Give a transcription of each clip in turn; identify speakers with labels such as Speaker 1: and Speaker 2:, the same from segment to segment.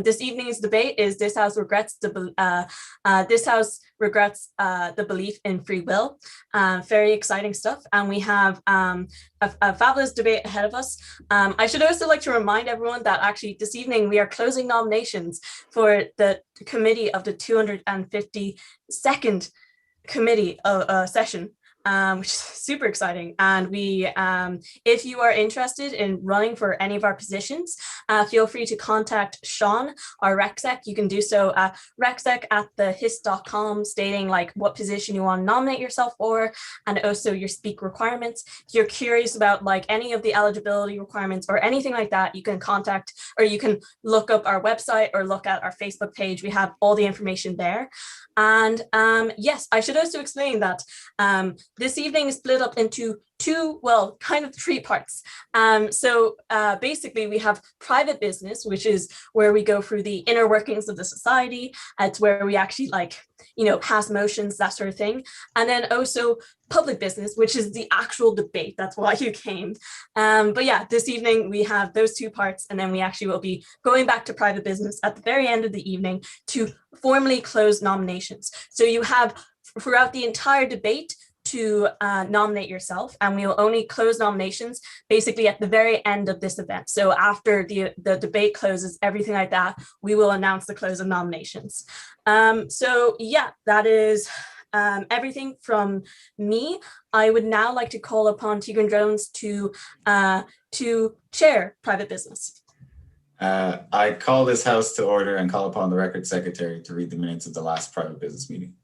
Speaker 1: This evening's debate is this House regrets the belief in free will. Very exciting stuff, and we have a fabulous debate ahead of us. I should also like to remind everyone that actually this evening we are closing nominations for the committee of the 252nd committee session, which is super exciting. And we, if you are interested in running for any of our positions, feel free to contact Sean, our RecSec. You can do so at recsec@thehist.com, stating like what position you want to nominate yourself for, and also your speak requirements. If you're curious about like any of the eligibility requirements or anything like that, you can contact, or you can look up our website or look at our Facebook page. We have all the information there. And yes, I should also explain that this evening is split up into two, well, kind of three parts. So basically we have private business, which is where we go through the inner workings of the society. It's where we actually like, you know, pass motions, that sort of thing. And then also public business, which is the actual debate. That's why you came. But yeah, this evening we have those two parts, and then we actually will be going back to private business at the very end of the evening to formally close nominations. So you have throughout the entire debate to nominate yourself, and we will only close nominations basically at the very end of this event. So after the debate closes, everything like that, we will announce the close of nominations. So yeah, that is everything from me. I would now like to call upon Tigran Jones to chair private business.
Speaker 2: I call this House to order and call upon the Record Secretary to read the minutes of the last private business meeting.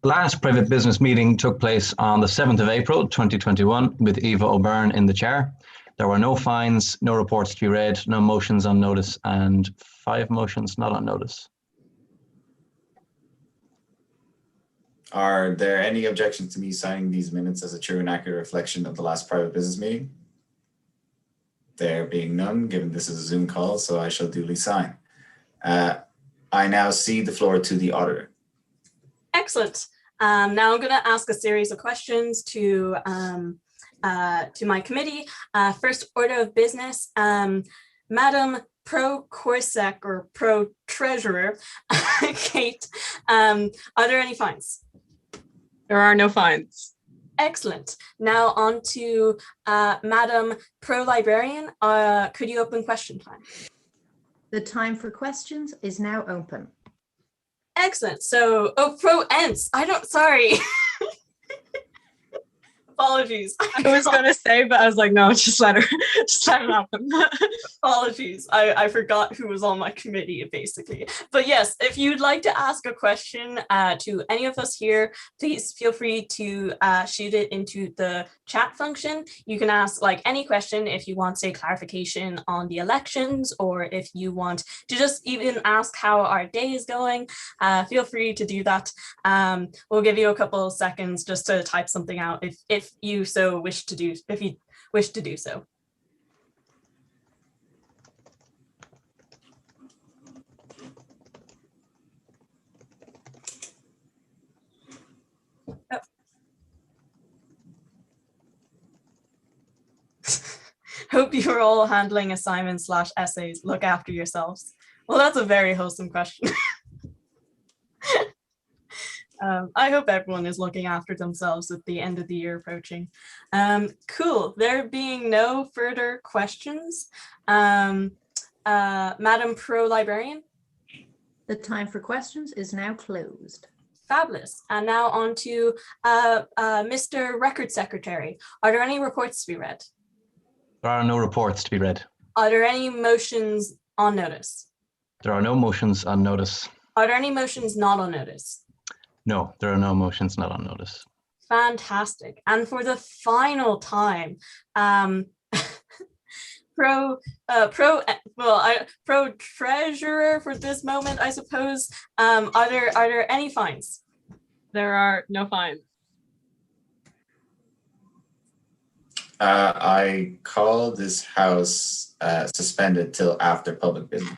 Speaker 3: The last private business meeting took place on the 7th of April 2021 with Eva O'Byrne in the chair. There were no fines, no reports to be read, no motions on notice, and 5 motions not on notice.
Speaker 2: Are there any objections to me signing these minutes as a true and accurate reflection of the last private business meeting? There being none, given this is a Zoom call, so I shall duly sign. I now cede the floor to the auditor.
Speaker 1: Excellent. Now I'm going to ask a series of questions to my committee. First order of business, Madam Pro Corsec or Pro Treasurer, Kate, are there any fines?
Speaker 4: There are no fines.
Speaker 1: Excellent. Now on to Madam Pro Librarian. Could you open question time?
Speaker 5: The time for questions is now open.
Speaker 1: Excellent. So, oh, Pro Ents. Sorry. Apologies.
Speaker 4: I was going to say, but I was like, no, just let it happen.
Speaker 1: Apologies. I forgot who was on my committee, basically. But yes, if you'd like to ask a question to any of us here, please feel free to shoot it into the chat function. You can ask like any question if you want, say, clarification on the elections, or if you want to just even ask how our day is going, feel free to do that. We'll give you a couple of seconds just to type something out if you so wish to do, if you wish to do so. Oh. Hope you are all handling assignments/essays. Look after yourselves. Well, that's a very wholesome question. I hope everyone is looking after themselves with the end of the year approaching. Cool. There being no further questions, Madam Pro Librarian?
Speaker 5: The time for questions is now closed.
Speaker 1: Fabulous. And now on to Mr. Record Secretary. Are there any reports to be read?
Speaker 3: There are no reports to be read.
Speaker 1: Are there any motions on notice?
Speaker 3: There are no motions on notice.
Speaker 1: Are there any motions not on notice?
Speaker 3: No, there are no motions not on notice.
Speaker 1: Fantastic. And for the final time, Pro Treasurer for this moment, I suppose. Are there any fines?
Speaker 4: There are no fines.
Speaker 2: I call this House suspended till after public business.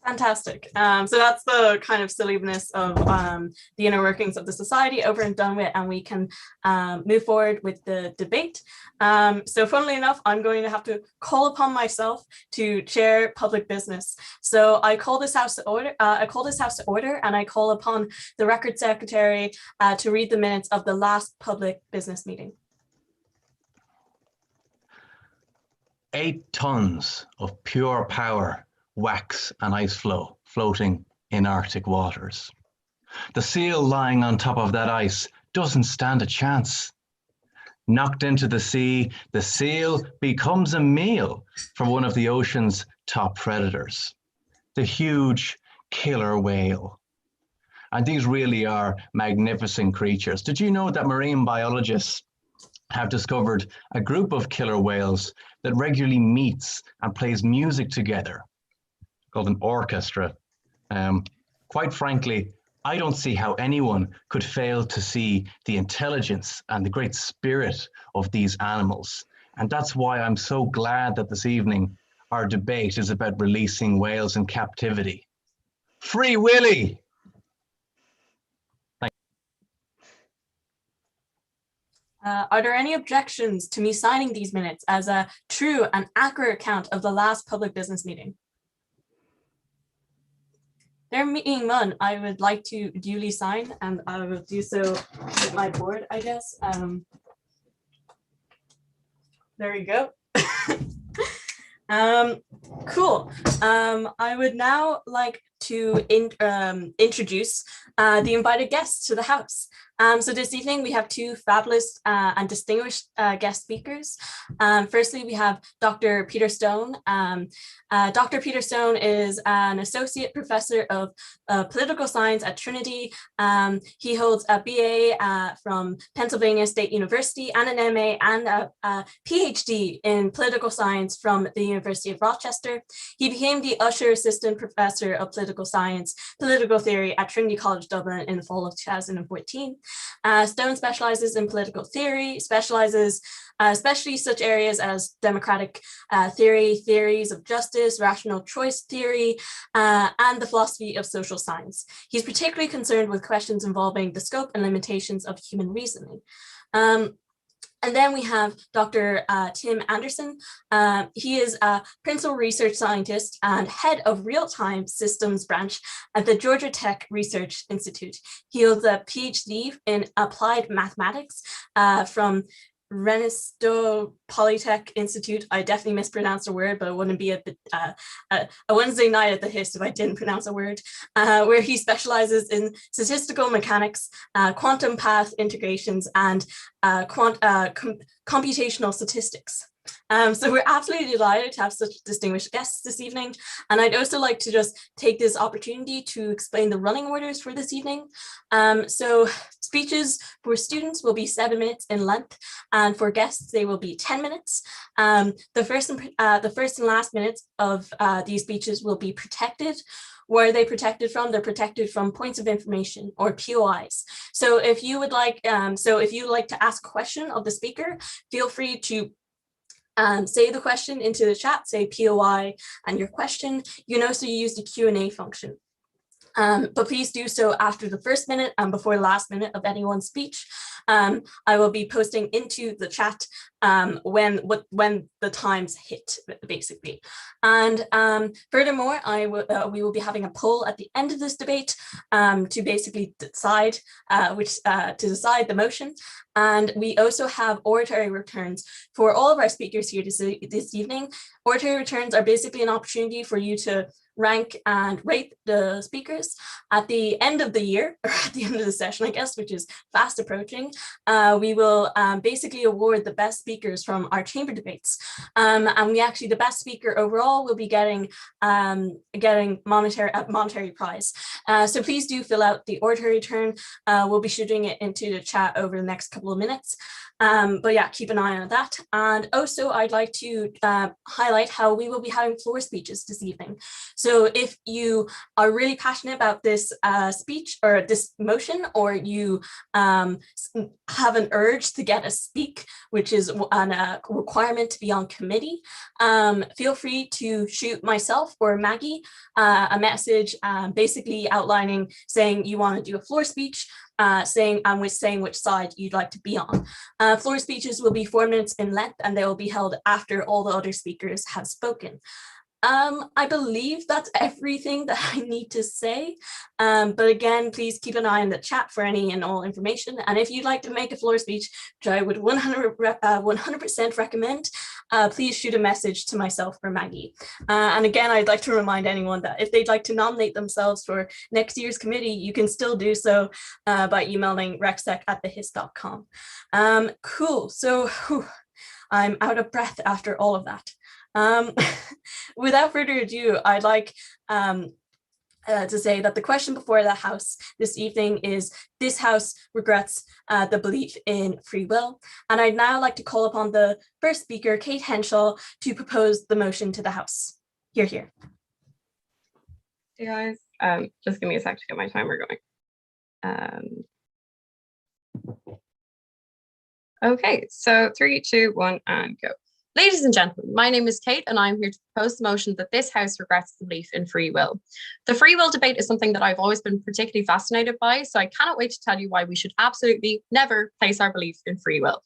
Speaker 1: Fantastic. So that's the kind of silliness of the inner workings of the society over and done with, and we can move forward with the debate. So funnily enough, I'm going to have to call upon myself to chair public business. So I call this house to order. And I call upon the record secretary to read the minutes of the last public business meeting.
Speaker 3: 8 tons of pure power, wax and ice flow floating in Arctic waters. The seal lying on top of that ice doesn't stand a chance. Knocked into the sea, the seal becomes a meal for one of the ocean's top predators, the huge killer whale. And these really are magnificent creatures. Did you know that marine biologists have discovered a group of killer whales that regularly meets and plays music together, called an orchestra? Quite frankly, I don't see how anyone could fail to see the intelligence and the great spirit of these animals. And that's why I'm so glad that this evening our debate is about releasing whales in captivity. Free Willy!
Speaker 1: Are there any objections to me signing these minutes as a true and accurate account of the last public business meeting? There being none, I would like to duly sign, and I will do so with my board, I guess. There we go. Cool. I would now like to introduce the invited guests to the house. So this evening we have 2 fabulous and distinguished guest speakers. Firstly, we have Dr. Peter Stone. Dr. Peter Stone is an associate professor of political science at Trinity. He holds a BA from Pennsylvania State University and an MA and a PhD in political science from the University of Rochester. He became the Usher Assistant Professor of Political Science, Political Theory at Trinity College Dublin in the fall of 2014. Stone specializes in political theory, especially such areas as democratic theory, theories of justice, rational choice theory, and the philosophy of social science. He's particularly concerned with questions involving the scope and limitations of human reasoning. And then we have Dr. Tim Anderson. He is a principal research scientist and head of real-time systems branch at the Georgia Tech Research Institute. He holds a PhD in applied mathematics from Renisto Polytech Institute. I definitely mispronounced a word, but it wouldn't be a Wednesday night at the Hist if I didn't pronounce a word, where he specializes in statistical mechanics, quantum path integrations, and computational statistics. So we're absolutely delighted to have such distinguished guests this evening. And I'd also like to just take this opportunity to explain the running orders for this evening. So speeches for students will be 7 minutes in length, and for guests, they will be 10 minutes. The first and last minutes of these speeches will be protected. Where are they protected from? They're protected from points of information, or POIs. So if you would like, to ask a question of the speaker, feel free to say the question into the chat, say POI and your question. You can also use the Q&A function. But please do so after the first minute and before the last minute of anyone's speech. I will be posting into the chat when the times hit, basically. And furthermore, we will be having a poll at the end of this debate to basically decide the motion. And we also have oratory returns for all of our speakers here this evening. Oratory returns are basically an opportunity for you to rank and rate the speakers at the end of the year, or at the end of the session, I guess, which is fast approaching. We will basically award the best speakers from our chamber debates. And the best speaker overall will be getting monetary prize. So please do fill out the oratory return. We'll be shooting it into the chat over the next couple of minutes. But yeah, keep an eye on that. And also I'd like to highlight how we will be having floor speeches this evening. So if you are really passionate about this speech or this motion, or you have an urge to get a speak, which is a requirement to be on committee, feel free to shoot myself or Maggie a message basically outlining, saying you want to do a floor speech, saying which side you'd like to be on. Floor speeches will be 4 minutes in length, and they will be held after all the other speakers have spoken. I believe that's everything that I need to say. But again, please keep an eye on the chat for any and all information. And if you'd like to make a floor speech, which I would 100% recommend, please shoot a message to myself or Maggie. And again, I'd like to remind anyone that if they'd like to nominate themselves for next year's committee, you can still do so by emailing recsec@thehist.com. Cool. So I'm out of breath after all of that. Without further ado, I'd like to say that the question before the House this evening is, this House regrets the belief in free will. And I'd now like to call upon the first speaker, Kate Henshaw, to propose the motion to the House. Hear, hear.
Speaker 4: Hey guys, just give me a sec to get my timer going. Okay, so 3, 2, 1, and go. Ladies and gentlemen, my name is Kate, and I'm here to propose the motion that this House regrets the belief in free will. The free will debate is something that I've always been particularly fascinated by, so I cannot wait to tell you why we should absolutely never place our belief in free will.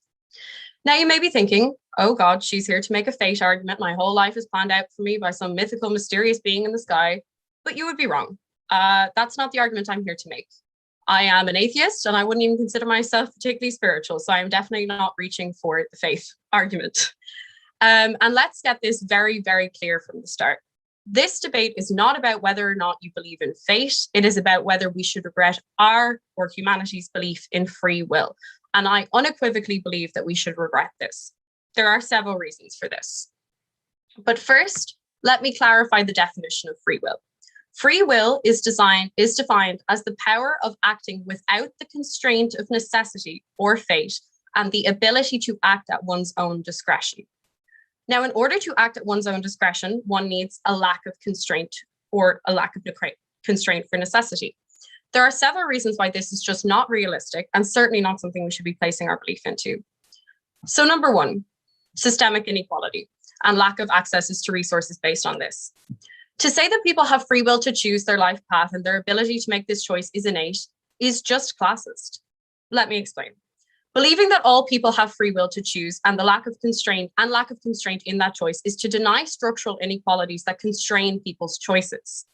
Speaker 4: Now, you may be thinking, oh God, she's here to make a fate argument. My whole life is planned out for me by some mythical, mysterious being in the sky. But you would be wrong. That's not the argument I'm here to make. I am an atheist, and I wouldn't even consider myself particularly spiritual, so I am definitely not reaching for the faith argument. And let's get this very, very clear from the start. This debate is not about whether or not you believe in fate. It is about whether we should regret our or humanity's belief in free will. And I unequivocally believe that we should regret this. There are several reasons for this. But first, let me clarify the definition of free will. Free will is defined as the power of acting without the constraint of necessity or fate, and the ability to act at one's own discretion. Now, in order to act at one's own discretion, one needs a lack of constraint or a lack of constraint for necessity. There are several reasons why this is just not realistic and certainly not something we should be placing our belief into. So number one, systemic inequality and lack of access to resources based on this. To say that people have free will to choose their life path and their ability to make this choice is innate is just classist. Let me explain. Believing that all people have free will to choose and the lack of constraint in that choice is to deny structural inequalities that constrain people's choices.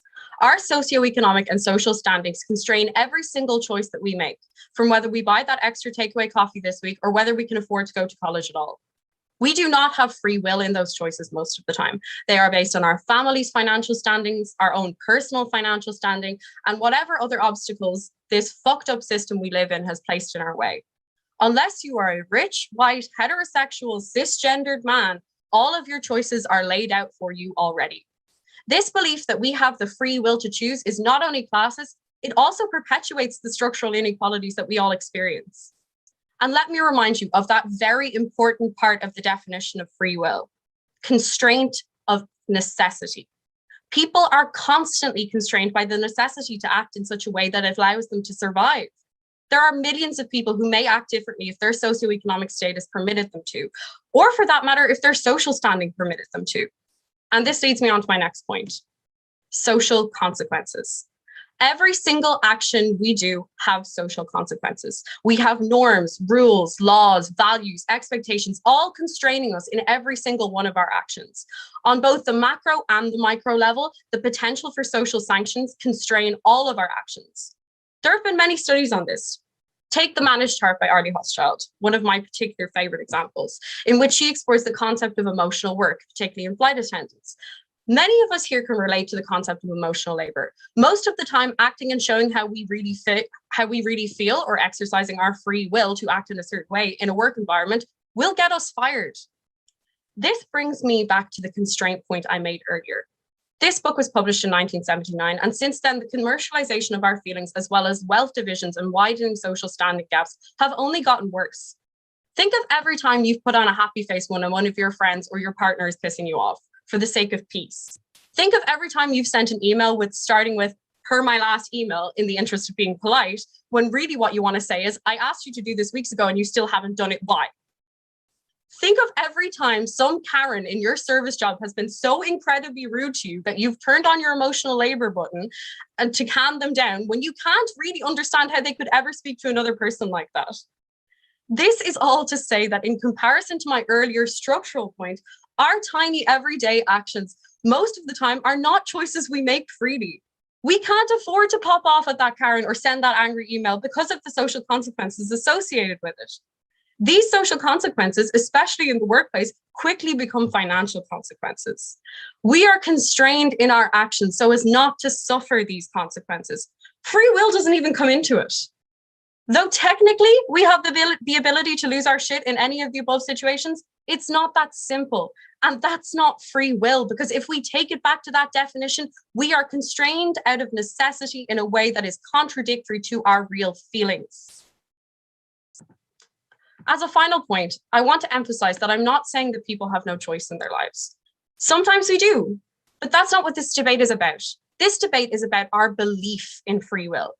Speaker 4: Our socioeconomic and social standings constrain every single choice that we make, from whether we buy that extra takeaway coffee this week or whether we can afford to go to college at all. We do not have free will in those choices most of the time. They are based on our family's financial standings, our own personal financial standing, and whatever other obstacles this fucked up system we live in has placed in our way. Unless you are a rich, white, heterosexual, cisgendered man, all of your choices are laid out for you already. This belief that we have the free will to choose is not only classist, it also perpetuates the structural inequalities that we all experience. And let me remind you of that very important part of the definition of free will, constraint of necessity. People are constantly constrained by the necessity to act in such a way that it allows them to survive. There are millions of people who may act differently if their socioeconomic status permitted them to, or for that matter, if their social standing permitted them to. And this leads me on to my next point, social consequences. Every single action we do have social consequences. We have norms, rules, laws, values, expectations, all constraining us in every single one of our actions. On both the macro and the micro level, the potential for social sanctions constrain all of our actions. There have been many studies on this. Take The Managed Heart by Arlie Hochschild, one of my particular favorite examples, in which she explores the concept of emotional work, particularly in flight attendants. Many of us here can relate to the concept of emotional labor. Most of the time, acting and showing how we really feel, or exercising our free will to act in a certain way in a work environment will get us fired. This brings me back to the constraint point I made earlier. This book was published in 1979, and since then, the commercialization of our feelings, as well as wealth divisions and widening social standing gaps, have only gotten worse. Think of every time you've put on a happy face when one of your friends or your partner is pissing you off for the sake of peace. Think of every time you've sent an email starting with "per my last email" in the interest of being polite, when really what you want to say is, "I asked you to do this weeks ago and you still haven't done it. Why?" Think of every time some Karen in your service job has been so incredibly rude to you that you've turned on your emotional labor button and to calm them down when you can't really understand how they could ever speak to another person like that. This is all to say that in comparison to my earlier structural point, our tiny everyday actions most of the time are not choices we make freely. We can't afford to pop off at that Karen or send that angry email because of the social consequences associated with it. These social consequences, especially in the workplace, quickly become financial consequences. We are constrained in our actions so as not to suffer these consequences. Free will doesn't even come into it. Though technically we have the ability to lose our shit in any of the above situations, it's not that simple. And that's not free will, because if we take it back to that definition, we are constrained out of necessity in a way that is contradictory to our real feelings. As a final point, I want to emphasize that I'm not saying that people have no choice in their lives. Sometimes we do, but that's not what this debate is about. This debate is about our belief in free will.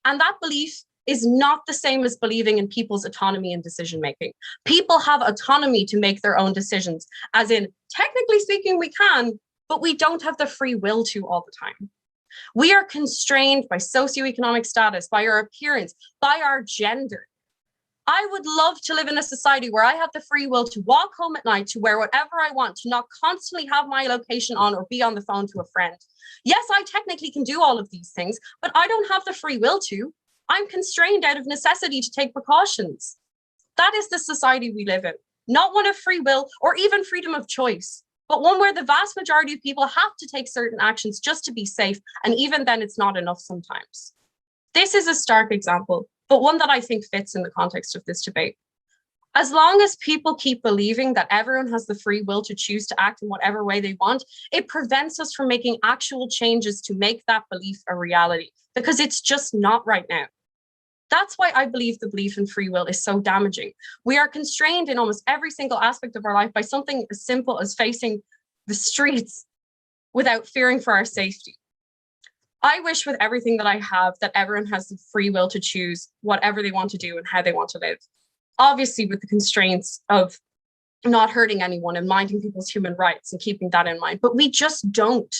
Speaker 4: And that belief is not the same as believing in people's autonomy and decision-making. People have autonomy to make their own decisions, as in, technically speaking, we can, but we don't have the free will to all the time. We are constrained by socioeconomic status, by our appearance, by our gender. I would love to live in a society where I have the free will to walk home at night, to wear whatever I want, to not constantly have my location on or be on the phone to a friend. Yes, I technically can do all of these things, but I don't have the free will to. I'm constrained out of necessity to take precautions. That is the society we live in, not one of free will or even freedom of choice, but one where the vast majority of people have to take certain actions just to be safe, and even then it's not enough sometimes. This is a stark example, but one that I think fits in the context of this debate. As long as people keep believing that everyone has the free will to choose to act in whatever way they want, it prevents us from making actual changes to make that belief a reality, because it's just not right now. That's why I believe the belief in free will is so damaging. We are constrained in almost every single aspect of our life by something as simple as facing the streets without fearing for our safety. I wish with everything that I have that everyone has the free will to choose whatever they want to do and how they want to live. Obviously with the constraints of not hurting anyone and minding people's human rights and keeping that in mind, but we just don't.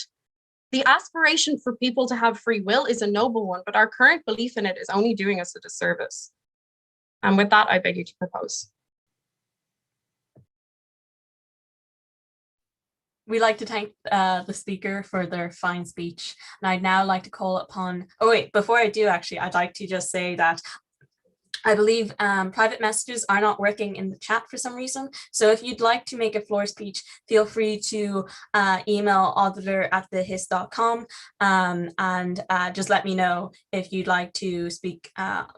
Speaker 4: The aspiration for people to have free will is a noble one, but our current belief in it is only doing us a disservice. And with that, I beg you to propose.
Speaker 1: We'd like to thank the speaker for their fine speech. And I'd now like to call upon, oh wait, before I do actually, I'd like to just say that I believe private messages are not working in the chat for some reason. So if you'd like to make a floor speech, feel free to email auditor@thehist.com and just let me know if you'd like to speak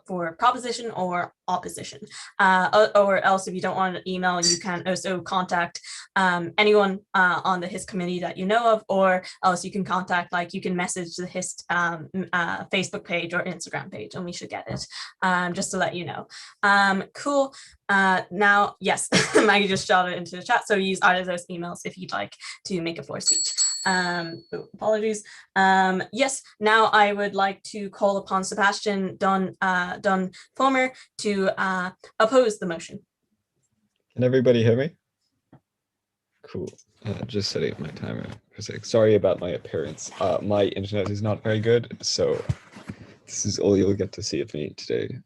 Speaker 1: for proposition or opposition. Or else if you don't want an email, you can also contact anyone on the Hist committee that you know of, or else you can contact, like you can message the Hist Facebook page or Instagram page and we should get it, just to let you know. Cool. Now, yes, Maggie just shot it into the chat, so use either of those emails if you'd like to make a floor speech. Apologies. Yes, now I would like to call upon Sebastian Dunn-Fulmer to oppose the motion.
Speaker 6: Can everybody hear me? Cool. Just setting up my timer for a sec. Sorry about my appearance. My internet is not very good, so this is all you'll get to see of me today.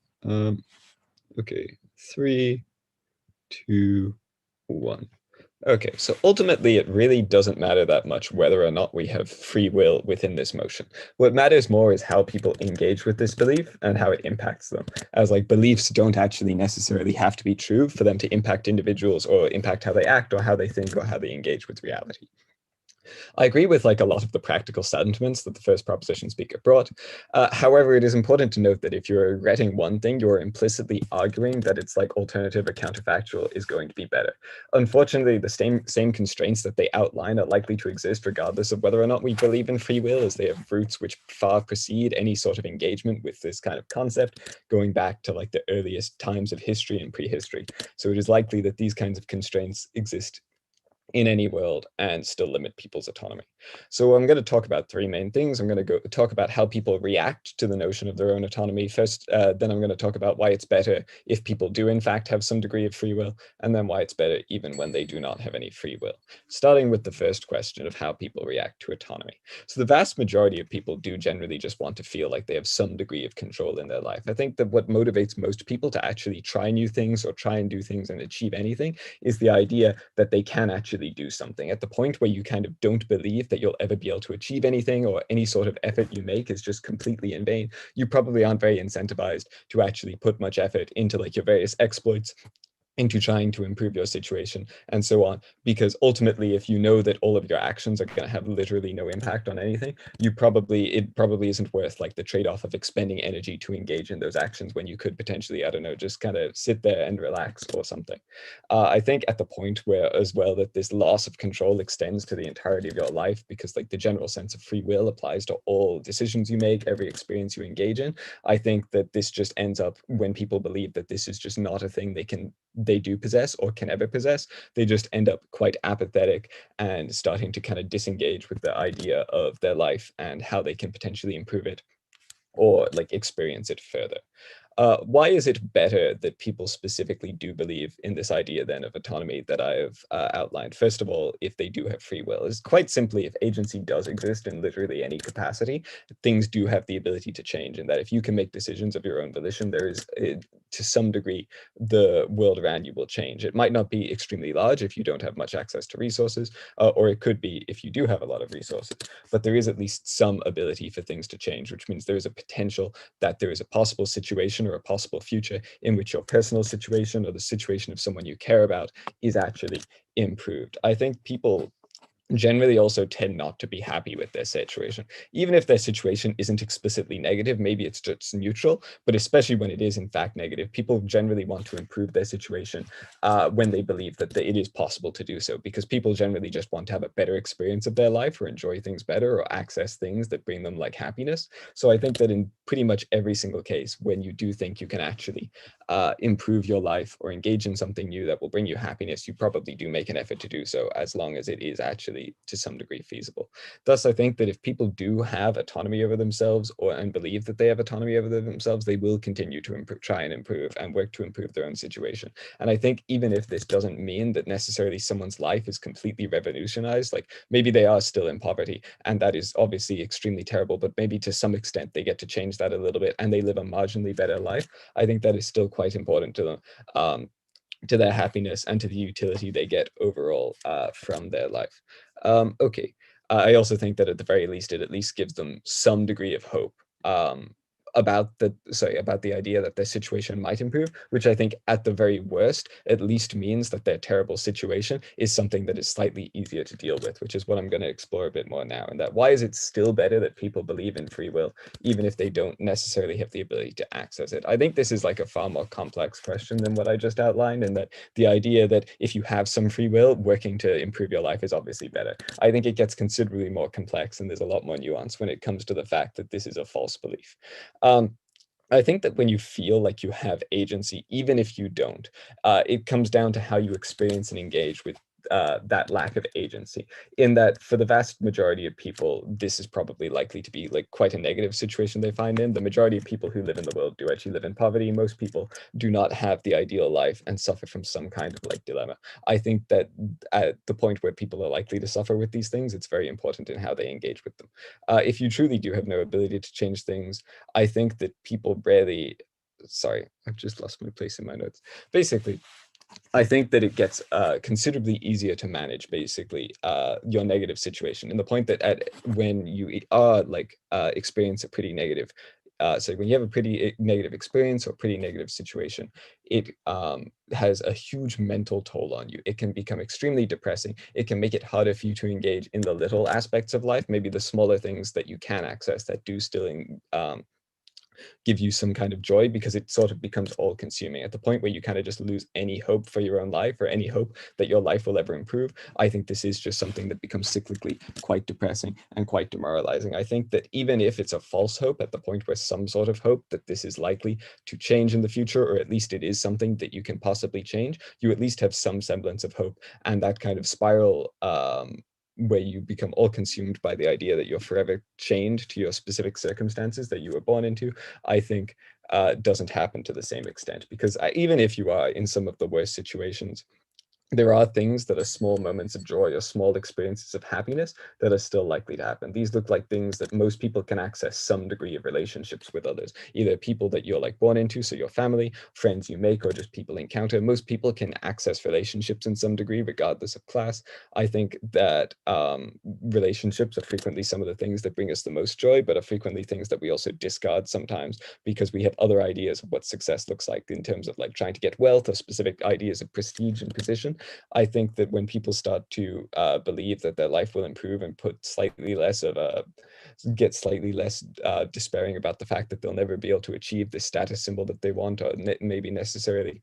Speaker 6: Okay, 3, 2, 1. Okay, so ultimately it really doesn't matter that much whether or not we have free will within this motion. What matters more is how people engage with this belief and how it impacts them. As like beliefs don't actually necessarily have to be true for them to impact individuals or impact how they act or how they think or how they engage with reality. I agree with like a lot of the practical sentiments that the first proposition speaker brought. However, it is important to note that if you're regretting one thing, you're implicitly arguing that it's like alternative or counterfactual is going to be better. Unfortunately, the same constraints that they outline are likely to exist regardless of whether or not we believe in free will, as they have roots which far precede any sort of engagement with this kind of concept, going back to like the earliest times of history and prehistory. So it is likely that these kinds of constraints exist in any world and still limit people's autonomy. So I'm going to talk about three main things. I'm going to talk about how people react to the notion of their own autonomy first. Then I'm going to talk about why it's better if people do in fact have some degree of free will, and then why it's better even when they do not have any free will. Starting with the first question of how people react to autonomy. So the vast majority of people do generally just want to feel like they have some degree of control in their life. I think that what motivates most people to actually try new things or try and do things and achieve anything is the idea that they can actually do something. At the point where you kind of don't believe that you'll ever be able to achieve anything, or any sort of effort you make is just completely in vain, you probably aren't very incentivized to actually put much effort into like your various exploits, into trying to improve your situation and so on. Because ultimately, if you know that all of your actions are going to have literally no impact on anything, it probably isn't worth like the trade-off of expending energy to engage in those actions when you could potentially, I don't know, just kind of sit there and relax or something. I think at the point where as well that this loss of control extends to the entirety of your life, because like the general sense of free will applies to all decisions you make, every experience you engage in, I think that this just ends up, when people believe that this is just not a thing they do possess or can ever possess, they just end up quite apathetic and starting to kind of disengage with the idea of their life and how they can potentially improve it or like experience it further. Why is it better that people specifically do believe in this idea then of autonomy that I have outlined? First of all, if they do have free will, is quite simply, if agency does exist in literally any capacity, things do have the ability to change, and that if you can make decisions of your own volition, there is, to some degree, the world around you will change. It might not be extremely large if you don't have much access to resources, or it could be if you do have a lot of resources, but there is at least some ability for things to change, which means there is a potential that there is a possible situation or a possible future in which your personal situation or the situation of someone you care about is actually improved. I think people generally also tend not to be happy with their situation. Even if their situation isn't explicitly negative, maybe it's just neutral, but especially when it is in fact negative, people generally want to improve their situation when they believe that it is possible to do so, because people generally just want to have a better experience of their life, or enjoy things better, or access things that bring them like happiness. So I think that in pretty much every single case, when you do think you can actually improve your life or engage in something new that will bring you happiness, you probably do make an effort to do so, as long as it is actually to some degree feasible. Thus, I think that if people do have autonomy over themselves, and believe that they have autonomy over themselves, they will continue to try and improve and work to improve their own situation. And I think even if this doesn't mean that necessarily someone's life is completely revolutionized, like maybe they are still in poverty, and that is obviously extremely terrible, but maybe to some extent they get to change that a little bit and they live a marginally better life, I think that is still quite important to them. To their happiness and to the utility they get overall from their life. Okay, I also think that at the very least, it at least gives them some degree of hope about the idea that their situation might improve, which I think at the very worst at least means that their terrible situation is something that is slightly easier to deal with, which is what I'm going to explore a bit more now. And that why is it still better that people believe in free will, even if they don't necessarily have the ability to access it? I think this is like a far more complex question than what I just outlined, and that the idea that if you have some free will, working to improve your life is obviously better. I think it gets considerably more complex, and there's a lot more nuance when it comes to the fact that this is a false belief. I think that when you feel like you have agency, even if you don't, it comes down to how you experience and engage with that lack of agency. In that, for the vast majority of people, this is probably likely to be like quite a negative situation they find in. The majority of people who live in the world do actually live in poverty. Most people do not have the ideal life and suffer from some kind of like dilemma. I think that at the point where people are likely to suffer with these things, it's very important in how they engage with them. If you truly do have no ability to change things, I think that people rarely, sorry, I've just lost my place in my notes. Basically, I think that it gets considerably easier to manage, basically, your negative situation. And the point that when you are experience a pretty negative, so when you have a pretty negative experience or pretty negative situation, it has a huge mental toll on you. It can become extremely depressing. It can make it harder for you to engage in the little aspects of life, maybe the smaller things that you can access that do still give you some kind of joy, because it sort of becomes all consuming at the point where you kind of just lose any hope for your own life or any hope that your life will ever improve. I think this is just something that becomes cyclically quite depressing and quite demoralizing. I think that even if it's a false hope, at the point where some sort of hope that this is likely to change in the future, or at least it is something that you can possibly change, you at least have some semblance of hope. And that kind of spiral where you become all consumed by the idea that you're forever chained to your specific circumstances that you were born into, I think doesn't happen to the same extent. Because even if you are in some of the worst situations, there are things that are small moments of joy or small experiences of happiness that are still likely to happen. These look like things that most people can access some degree of relationships with others, either people that you're like born into, so your family, friends you make, or just people encounter. Most people can access relationships in some degree, regardless of class. I think that relationships are frequently some of the things that bring us the most joy, but are frequently things that we also discard sometimes because we have other ideas of what success looks like in terms of like trying to get wealth or specific ideas of prestige and position. I think that when people start to believe that their life will improve and get slightly less despairing about the fact that they'll never be able to achieve the status symbol that they want, or maybe necessarily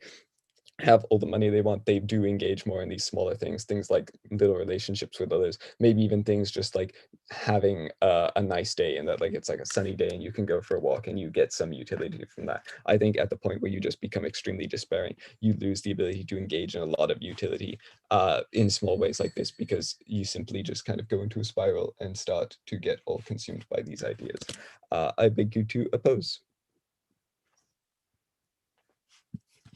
Speaker 6: have all the money they want, they do engage more in these smaller things like little relationships with others, maybe even things just like having a nice day, and that like it's like a sunny day and you can go for a walk and you get some utility from that. I think at the point where you just become extremely despairing, you lose the ability to engage in a lot of utility in small ways like this, because you simply just kind of go into a spiral and start to get all consumed by these ideas. I beg you to oppose.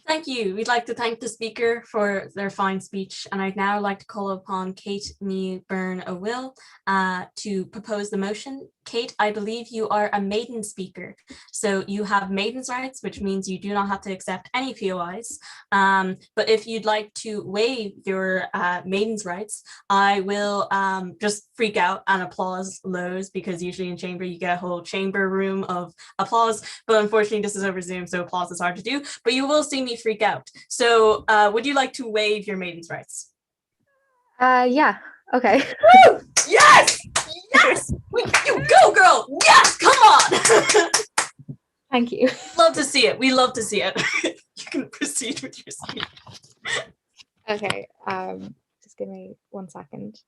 Speaker 1: Thank you. We'd like to thank the speaker for their fine speech, and I'd now like to call upon Kate Byrne-O'Will to propose the motion. Kate, I believe you are a maiden speaker, so you have maiden's rights, which means you do not have to accept any POIs. But if you'd like to waive your maiden's rights, I will just freak out and applause lows, because usually in chamber you get a whole chamber room of applause, but unfortunately this is over Zoom, so applause is hard to do, but you will see me freak out. So would you like to waive your maiden's rights?
Speaker 7: Yeah, okay.
Speaker 1: Woo! Yes! Yes! You go, girl! Yes! Come on!
Speaker 7: Thank you.
Speaker 1: Love to see it. We love to see it. You can proceed with your speech.
Speaker 7: Okay, just give me 1 second.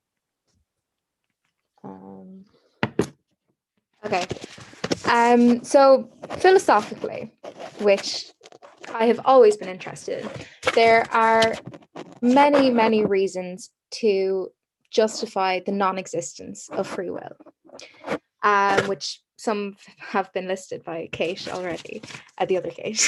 Speaker 7: Okay, so philosophically, which I have always been interested in, there are many, many reasons to justify the non-existence of free will, which some have been listed by Kate already, the other Kate.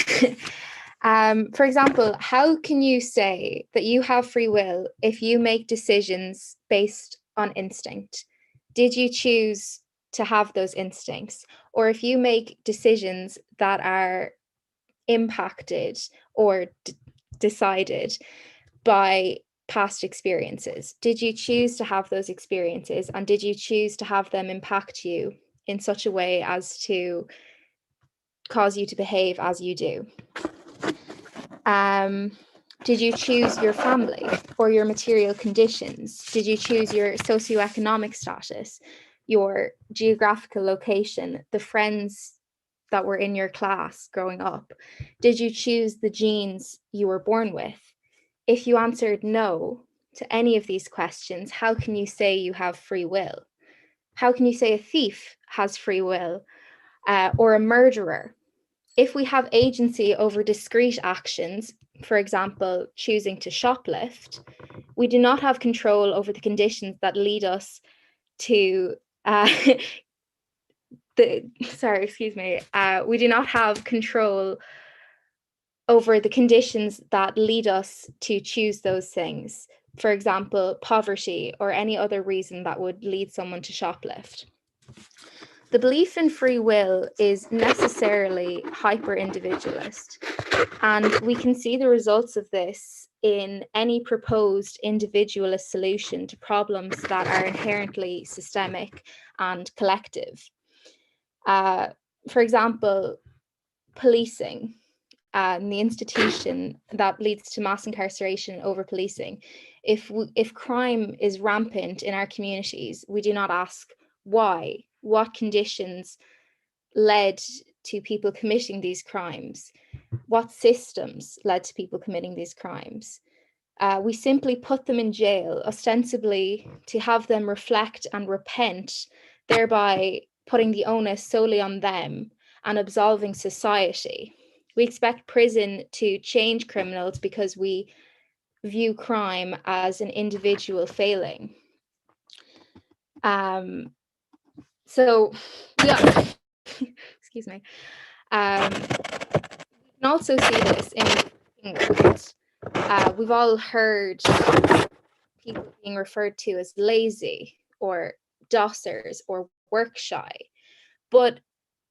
Speaker 7: For example, how can you say that you have free will if you make decisions based on instinct? Did you choose to have those instincts? Or if you make decisions that are impacted or decided by past experiences, did you choose to have those experiences, and did you choose to have them impact you in such a way as to cause you to behave as you do? Did you choose your family or your material conditions? Did you choose your socioeconomic status, your geographical location, the friends that were in your class growing up? Did you choose the genes you were born with? If you answered no to any of these questions, how can you say you have free will? How can you say a thief has free will, or a murderer? If we have agency over discrete actions, for example, choosing to shoplift, we do not have control over the conditions that lead us to we do not have control over the conditions that lead us to choose those things. For example, poverty or any other reason that would lead someone to shoplift. The belief in free will is necessarily hyper-individualist, and we can see the results of this in any proposed individualist solution to problems that are inherently systemic and collective. For example, policing, the institution that leads to mass incarceration over policing. If crime is rampant in our communities, we do not ask why. What conditions led to people committing these crimes? What systems led to people committing these crimes? We simply put them in jail, ostensibly to have them reflect and repent, thereby putting the onus solely on them and absolving society. We expect prison to change criminals because we view crime as an individual failing. So, yeah, excuse me. We can also see this in the world. We've all heard people being referred to as lazy or dossers or work shy. But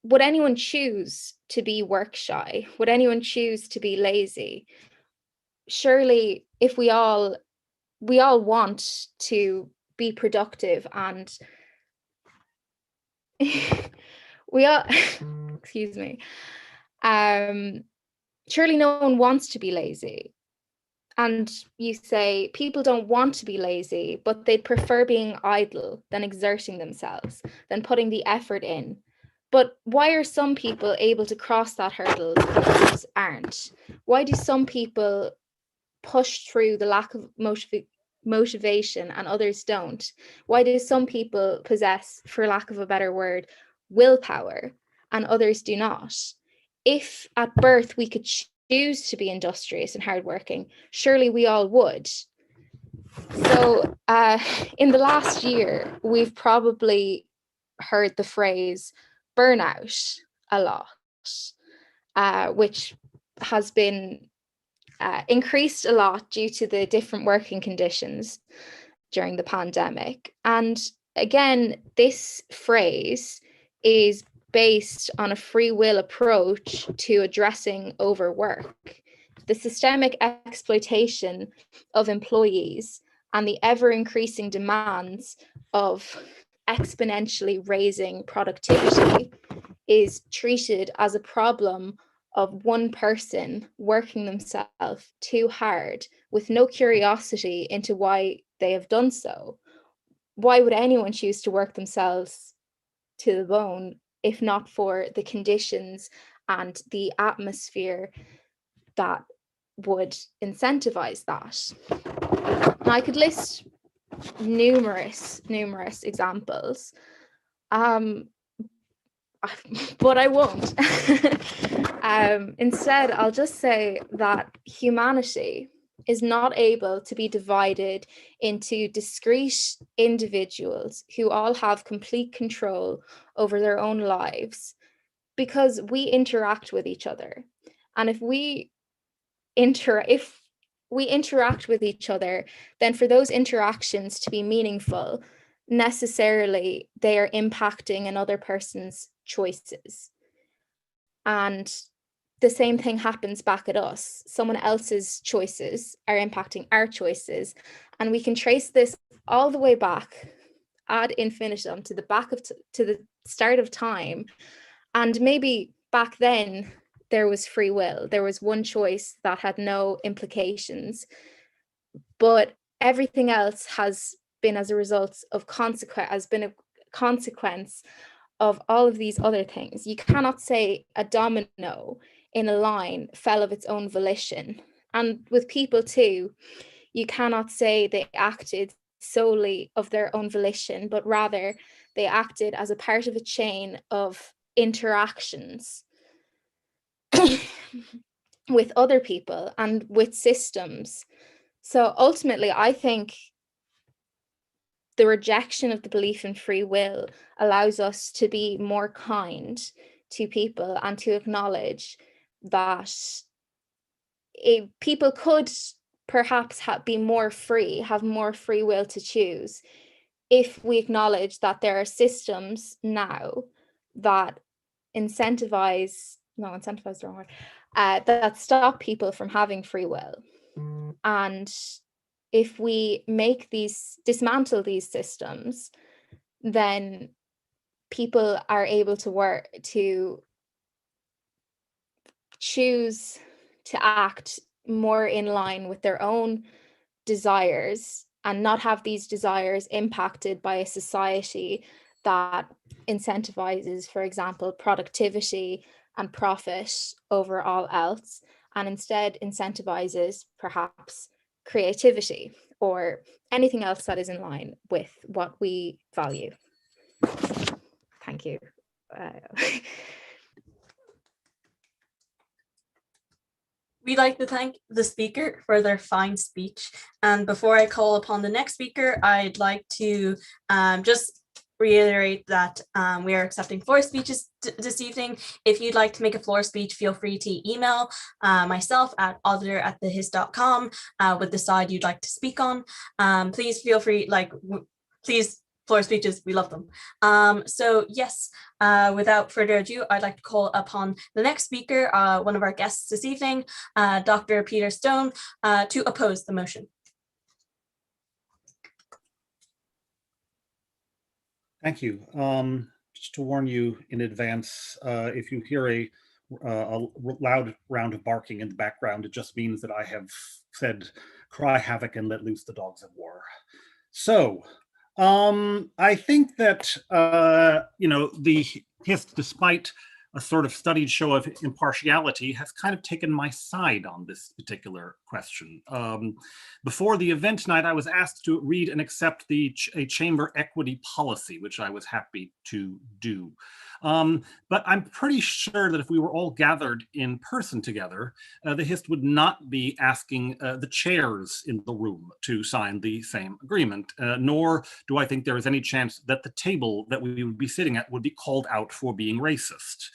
Speaker 7: would anyone choose to be work shy? Would anyone choose to be lazy? Surely, if we all want to be productive, and we all excuse me, surely no one wants to be lazy. And you say people don't want to be lazy, but they'd prefer being idle than exerting themselves, than putting the effort in. But why are some people able to cross that hurdle and others aren't? Why do some people push through the lack of motivation and others don't? Why do some people possess, for lack of a better word, willpower and others do not? If at birth we could choose to be industrious and hardworking, surely we all would. So in the last year, we've probably heard the phrase burnout a lot, which has been increased a lot due to the different working conditions during the pandemic. And again, this phrase is based on a free will approach to addressing overwork. The systemic exploitation of employees and the ever-increasing demands of exponentially raising productivity is treated as a problem of one person working themselves too hard with no curiosity into why they have done so. Why would anyone choose to work themselves to the bone if not for the conditions and the atmosphere that would incentivize that? And I could list numerous examples, but I won't. Instead, I'll just say that humanity is not able to be divided into discrete individuals who all have complete control over their own lives, because we interact with each other. And if we interact with each other, then for those interactions to be meaningful, necessarily they are impacting another person's choices. And the same thing happens back at us. Someone else's choices are impacting our choices. And we can trace this all the way back ad infinitum to the start of time. And maybe back then there was free will. There was one choice that had no implications, but everything else has been as a result of a consequence of all of these other things. You cannot say a domino in a line fell of its own volition. And with people too, you cannot say they acted solely of their own volition, but rather they acted as a part of a chain of interactions with other people and with systems. So ultimately, I think the rejection of the belief in free will allows us to be more kind to people and to acknowledge that people could perhaps be more free, have more free will to choose, if we acknowledge that there are systems now that incentivize the wrong word, that stop people from having free will. And if we dismantle these systems, then people are able to choose to act more in line with their own desires and not have these desires impacted by a society that incentivizes, for example, productivity and profit over all else, and instead incentivizes perhaps creativity or anything else that is in line with what we value. Thank you.
Speaker 1: We'd like to thank the speaker for their fine speech. And before I call upon the next speaker, I'd like to just reiterate that we are accepting floor speeches this evening. If you'd like to make a floor speech, feel free to email myself at auditor@thehist.com with the side you'd like to speak on. Please feel free, please, floor speeches, we love them. So yes, without further ado, I'd like to call upon the next speaker, one of our guests this evening, Dr. Peter Stone, to oppose the motion.
Speaker 8: Thank you. Just to warn you in advance, if you hear a loud round of barking in the background, it just means that I have said, cry havoc and let loose the dogs of war. So, I think that, the Hist, despite a sort of studied show of impartiality, has kind of taken my side on this particular question. Before the event tonight, I was asked to read and accept a chamber equity policy, which I was happy to do. But I'm pretty sure that if we were all gathered in person together, the Hist would not be asking the chairs in the room to sign the same agreement, nor do I think there is any chance that the table that we would be sitting at would be called out for being racist.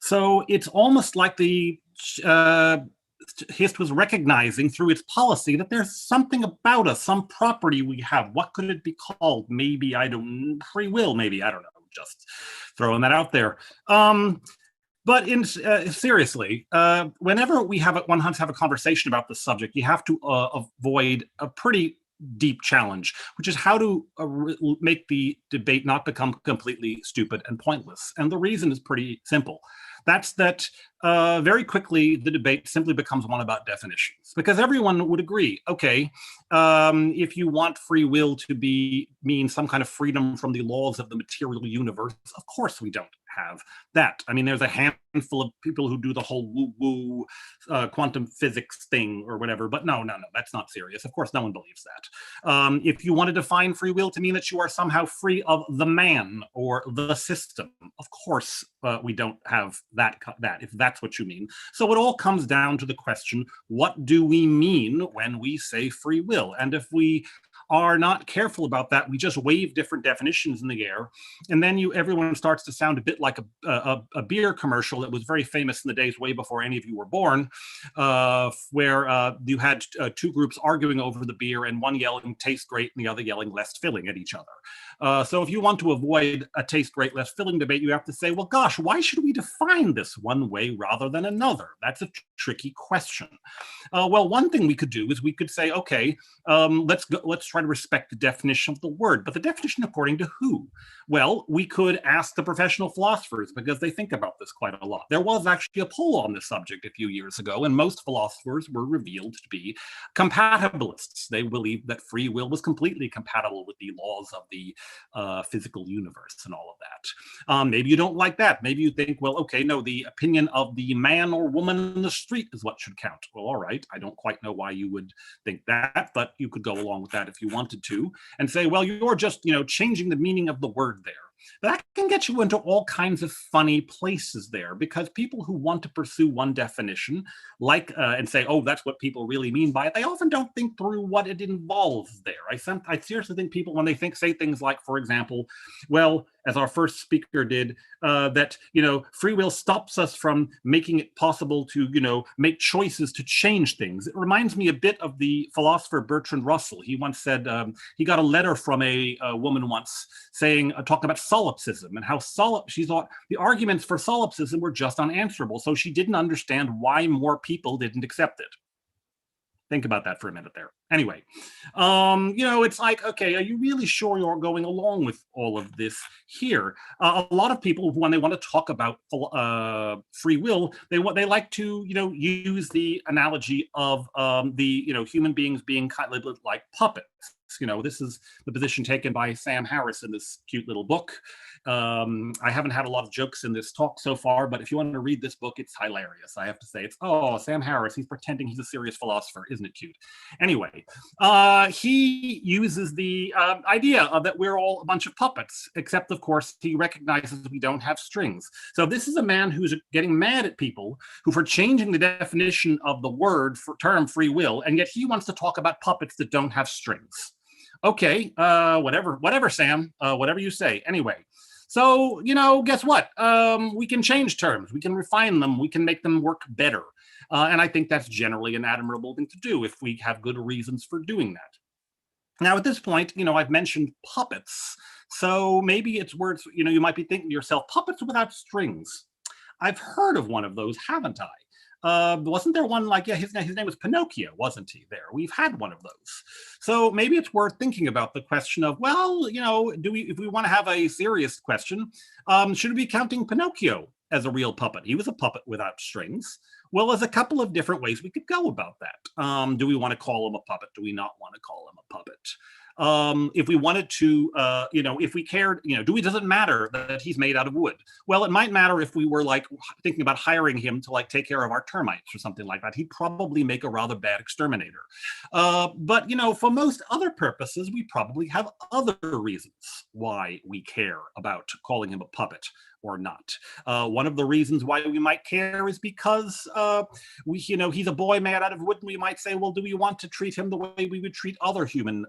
Speaker 8: So it's almost like the Hist was recognizing through its policy that there's something about us, some property we have. What could it be called? Maybe, free will, maybe, I don't know. Just throwing that out there. But seriously, whenever we have a conversation about this subject, you have to avoid a pretty deep challenge, which is how to make the debate not become completely stupid and pointless. And the reason is pretty simple. That's that very quickly the debate simply becomes one about definitions, because everyone would agree, okay, if you want free will to mean some kind of freedom from the laws of the material universe, of course we don't have that. I mean, there's a handful of people who do the whole woo-woo quantum physics thing or whatever, but no, that's not serious. Of course, no one believes that. If you want to define free will to mean that you are somehow free of the man or the system, of course, we don't have that, if that's what you mean. So it all comes down to the question, what do we mean when we say free will? And if we are not careful about that, we just wave different definitions in the air, and then everyone starts to sound a bit like a beer commercial that was very famous in the days way before any of you were born, where you had two groups arguing over the beer, and one yelling "tastes great" and the other yelling "less filling" at each other. So if you want to avoid a taste great, less filling debate, you have to say, well, gosh, why should we define this one way rather than another? That's a tricky question. Well, one thing we could do is we could say, okay, let's try to respect the definition of the word, but the definition according to who? Well, we could ask the professional philosophers, because they think about this quite a lot. There was actually a poll on this subject a few years ago, and most philosophers were revealed to be compatibilists. They believed that free will was completely compatible with the laws of the physical universe and all of that. Maybe you don't like that. Maybe you think, well, okay, no, the opinion of the man or woman in the street is what should count. Well, all right, I don't quite know why you would think that, but you could go along with that if you wanted to, and say, well, you're just, changing the meaning of the word there. That can get you into all kinds of funny places there, because people who want to pursue one definition, and say, oh, that's what people really mean by it, they often don't think through what it involves there. I seriously think people, when they say things like, for example, well, as our first speaker did, that, free will stops us from making it possible to, make choices to change things. It reminds me a bit of the philosopher Bertrand Russell. He once said, he got a letter from a woman once saying, talking about solipsism, and how she thought the arguments for solipsism were just unanswerable. So she didn't understand why more people didn't accept it. Think about that for a minute there. Anyway, it's like, okay, are you really sure you're going along with all of this here? A lot of people, when they want to talk about free will, they like to, use the analogy of human beings being kind of like puppets. puppets. You know, this is the position taken by Sam Harris in this cute little book. I haven't had a lot of jokes in this talk so far, but if you want to read this book, it's hilarious. I have to say, it's, oh, Sam Harris, he's pretending he's a serious philosopher. Isn't it cute? Anyway, he uses the idea that we're all a bunch of puppets, except, of course, he recognizes we don't have strings. So this is a man who's getting mad at people who for changing the definition of the word for term free will, and yet he wants to talk about puppets that don't have strings. Okay, whatever, Sam, whatever you say. Anyway, so, you know, guess what? We can change terms, we can refine them, we can make them work better. And I think that's generally an admirable thing to do if we have good reasons for doing that. Now, at this point, you know, I've mentioned puppets, so maybe it's worth, you know, you might be thinking to yourself, puppets without strings. I've heard of one of those, haven't I? Wasn't there one like, yeah, his name was Pinocchio, wasn't he there? We've had one of those. So maybe it's worth thinking about the question of, well, you know, if we want to have a serious question, should we be counting Pinocchio as a real puppet? He was a puppet without strings. Well, there's a couple of different ways we could go about that. Do we want to call him a puppet? Do we not want to call him a puppet? If we wanted to, you know, if we cared, you know, does it matter that he's made out of wood? Well, it might matter if we were like thinking about hiring him to like take care of our termites or something like that. He'd probably make a rather bad exterminator. But, you know, for most other purposes, we probably have other reasons why we care about calling him a puppet or not. One of the reasons why we might care is because you know, he's a boy made out of wood, and we might say, well, do we want to treat him the way we would treat other human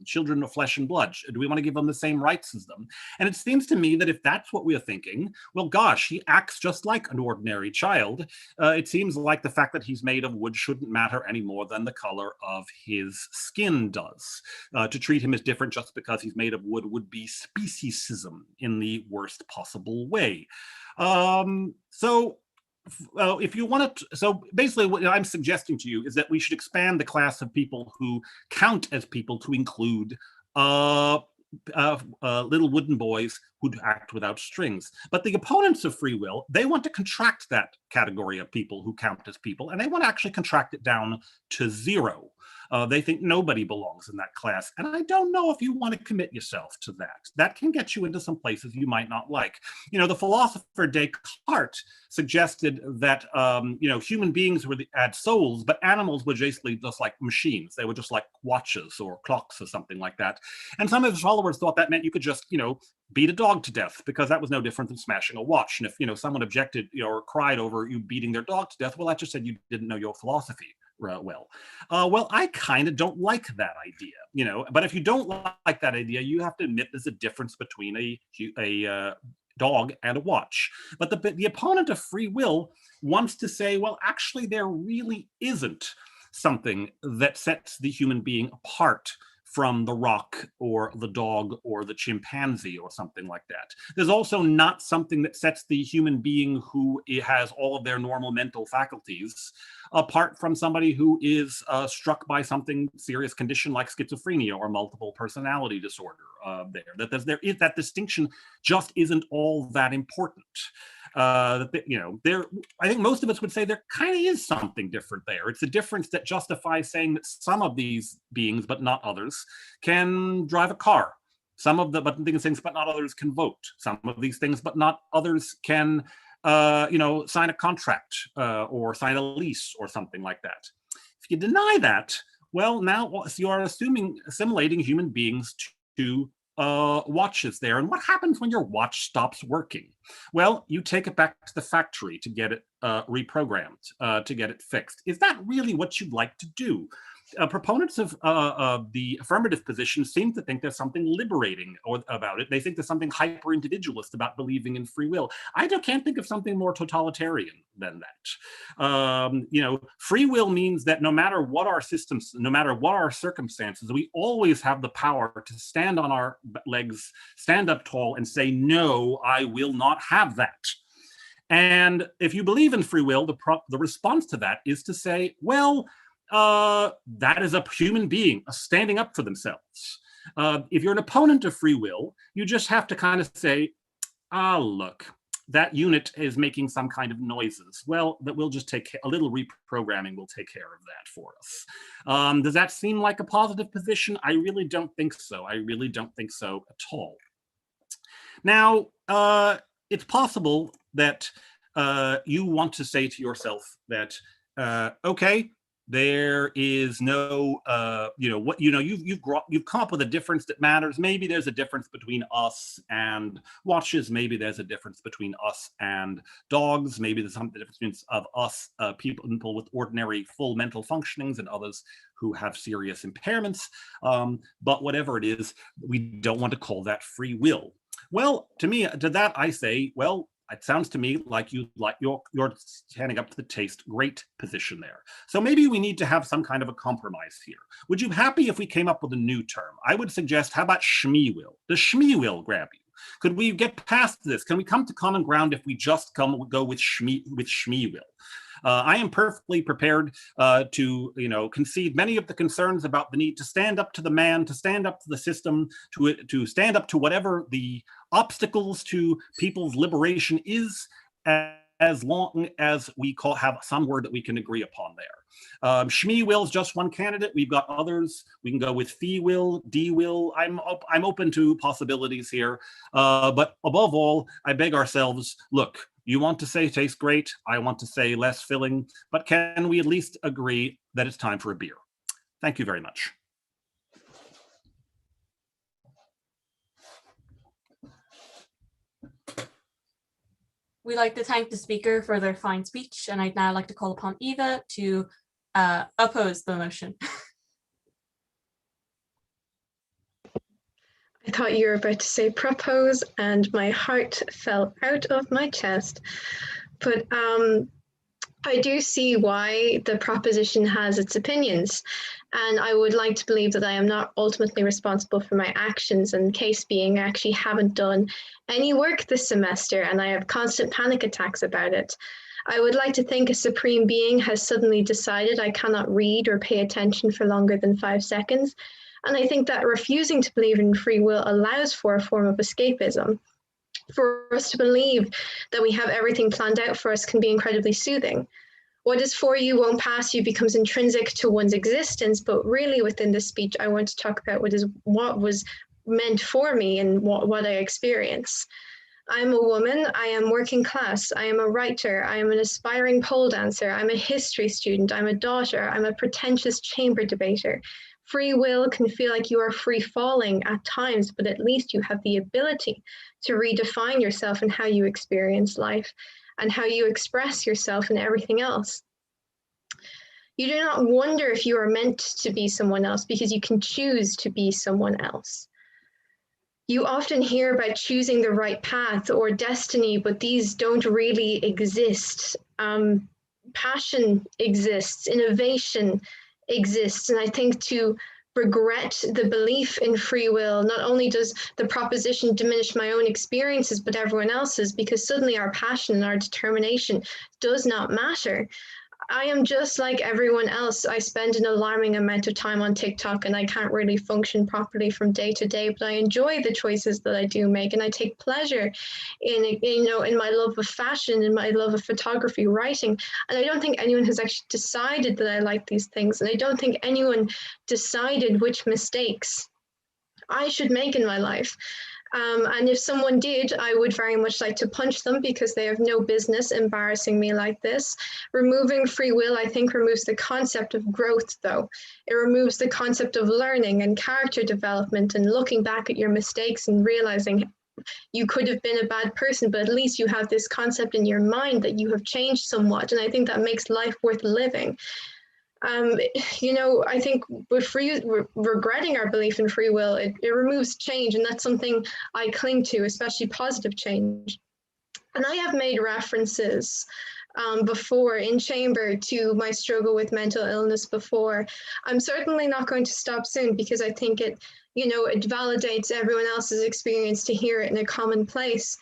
Speaker 8: children of flesh and blood? Do we want to give them the same rights as them? And it seems to me that if that's what we're thinking, well, gosh, he acts just like an ordinary child. It seems like the fact that he's made of wood shouldn't matter any more than the color of his skin does. To treat him as different just because he's made of wood would be speciesism in the worst possible way. So if you want to, so basically what I'm suggesting to you is that we should expand the class of people who count as people to include little wooden boys who act without strings. But the opponents of free will, they want to contract that category of people who count as people, and they want to actually contract it down to zero. They think nobody belongs in that class. And I don't know if you want to commit yourself to that. That can get you into some places you might not like. You know, the philosopher Descartes suggested that, you know, human beings had souls, but animals were basically just like machines. They were just like watches or clocks or something like that. And some of his followers thought that meant you could just, you know, beat a dog to death, because that was no different than smashing a watch. And if, you know, someone objected, you know, or cried over you beating their dog to death, well, that just said you didn't know your philosophy well. Well, I kind of don't like that idea, you know. But if you don't like that idea, you have to admit there's a difference between a dog and a watch. But the opponent of free will wants to say, well, actually, there really isn't something that sets the human being apart from the rock or the dog or the chimpanzee or something like that. There's also not something that sets the human being who has all of their normal mental faculties apart from somebody who is struck by something serious condition like schizophrenia or multiple personality disorder. That distinction just isn't all that important. You know, I think most of us would say there kind of is something different there. It's a difference that justifies saying that some of these beings, but not others, can drive a car. Some of these things, but not others, can vote. Some of these things, but not others, can you know, sign a contract or sign a lease or something like that. If you deny that, well, now you are assimilating human beings to watches there. And what happens when your watch stops working? Well, you take it back to the factory to get it reprogrammed, to get it fixed. Is that really what you'd like to do? Proponents of the affirmative position seem to think there's something liberating about it. They think there's something hyper-individualist about believing in free will. I can't think of something more totalitarian than that. You know, free will means that no matter what our systems, no matter what our circumstances, we always have the power to stand on our legs, stand up tall, and say, no, I will not have that. And if you believe in free will, the response to that is to say, well, that is a human being standing up for themselves. If you're an opponent of free will, you just have to kind of say, look, that unit is making some kind of noises. Well, that we'll just take a little reprogramming will take care of that for us. Does that seem like a positive position? I really don't think so. I really don't think so at all. Now, it's possible that you want to say to yourself that, okay, there is no, you've come up with a difference that matters. Maybe there's a difference between us and watches. Maybe there's a difference between us and dogs. Maybe there's some difference of us, people with ordinary full mental functionings and others who have serious impairments. But whatever it is, we don't want to call that free will. Well, to that I say, well, it sounds to me like you're standing up to the taste great position there. So maybe we need to have some kind of a compromise here. Would you be happy if we came up with a new term? I would suggest, how about Shmee-will? Does Shmee-will grab you? Could we get past this? Can we come to common ground if we just go with Shmee-will? I am perfectly prepared to concede many of the concerns about the need to stand up to the man, to stand up to the system, to stand up to whatever the obstacles to people's liberation is, as long as we have some word that we can agree upon there. Shmee-will is just one candidate. We've got others. We can go with fee-will, D-will. I'm open to possibilities here. But above all, I beg ourselves, look, you want to say tastes great. I want to say less filling. But can we at least agree that it's time for a beer? Thank you very much.
Speaker 1: We'd like to thank the speaker for their fine speech, and I'd now like to call upon Eva to oppose the motion.
Speaker 9: I thought you were about to say propose, and my heart fell out of my chest. But I do see why the proposition has its opinions, and I would like to believe that I am not ultimately responsible for my actions, and case being, I actually haven't done any work this semester, and I have constant panic attacks about it. I would like to think a supreme being has suddenly decided I cannot read or pay attention for longer than 5 seconds, and I think that refusing to believe in free will allows for a form of escapism. For us to believe that we have everything planned out for us can be incredibly soothing. What is for you won't pass you becomes intrinsic to one's existence, but really within this speech, I want to talk about what was meant for me and what I experience. I'm a woman, I am working class, I am a writer, I am an aspiring pole dancer, I'm a history student, I'm a daughter, I'm a pretentious chamber debater. Free will can feel like you are free falling at times, but at least you have the ability to redefine yourself and how you experience life and how you express yourself and everything else. You do not wonder if you are meant to be someone else because you can choose to be someone else. You often hear about choosing the right path or destiny, but these don't really exist. Passion exists, innovation exists, and I think to regret the belief in free will, not only does the proposition diminish my own experiences, but everyone else's, because suddenly our passion and our determination does not matter. I am just like everyone else. I spend an alarming amount of time on TikTok and I can't really function properly from day to day, but I enjoy the choices that I do make, and I take pleasure in my love of fashion and my love of photography, writing. And I don't think anyone has actually decided that I like these things, and I don't think anyone decided which mistakes I should make in my life. And if someone did, I would very much like to punch them because they have no business embarrassing me like this. Removing free will, I think, removes the concept of growth, though. It removes the concept of learning and character development and looking back at your mistakes and realizing you could have been a bad person, but at least you have this concept in your mind that you have changed somewhat. And I think that makes life worth living. I think with regretting our belief in free will, it removes change, and that's something I cling to, especially positive change. And I have made references before in chamber to my struggle with mental illness before. I'm certainly not going to stop soon because I think it validates everyone else's experience to hear it in a common place.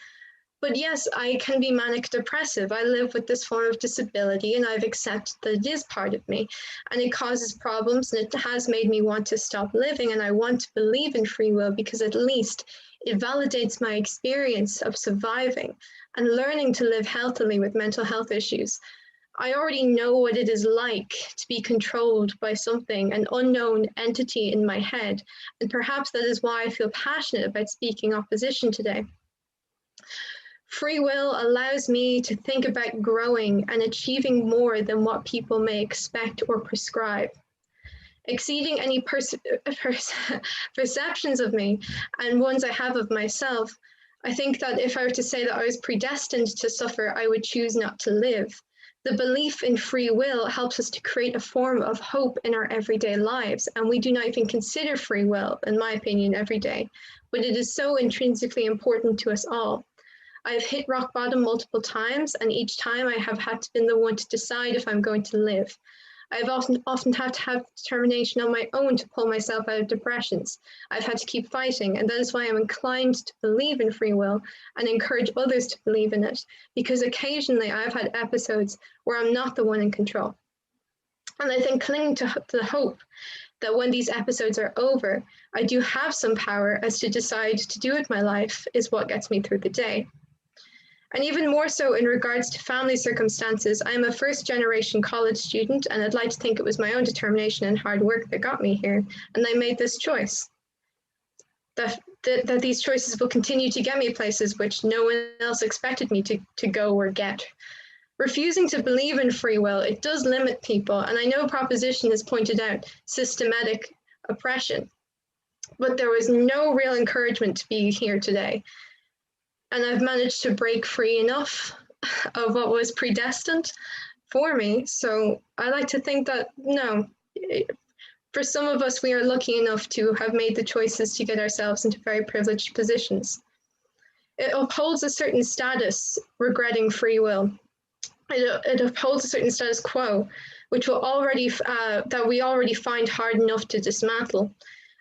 Speaker 9: But yes, I can be manic depressive. I live with this form of disability and I've accepted that it is part of me and it causes problems and it has made me want to stop living, and I want to believe in free will because at least It validates my experience of surviving and learning to live healthily with mental health issues. I already know what it is like to be controlled by something, an unknown entity in my head, and perhaps that is why I feel passionate about speaking opposition today. Free will allows me to think about growing and achieving more than what people may expect or prescribe. Exceeding any perceptions of me and ones I have of myself, I think that if I were to say that I was predestined to suffer, I would choose not to live. The belief in free will helps us to create a form of hope in our everyday lives, and we do not even consider free will, in my opinion, every day, but it is so intrinsically important to us all. I've hit rock bottom multiple times, and each time I have had to be the one to decide if I'm going to live. I've often had to have determination on my own to pull myself out of depressions. I've had to keep fighting, and that is why I'm inclined to believe in free will and encourage others to believe in it, because occasionally I've had episodes where I'm not the one in control. And I think clinging to the hope that when these episodes are over, I do have some power as to decide to do with my life is what gets me through the day. And even more so in regards to family circumstances, I'm a first-generation college student, and I'd like to think it was my own determination and hard work that got me here, and I made this choice. That these choices will continue to get me places which no one else expected me to go or get. Refusing to believe in free will, it does limit people, and I know proposition has pointed out systematic oppression, but there was no real encouragement to be here today. And I've managed to break free enough of what was predestined for me. So I like to think that, no, for some of us, we are lucky enough to have made the choices to get ourselves into very privileged positions. It upholds a certain status, regretting free will. It upholds a certain status quo, which will that we already find hard enough to dismantle.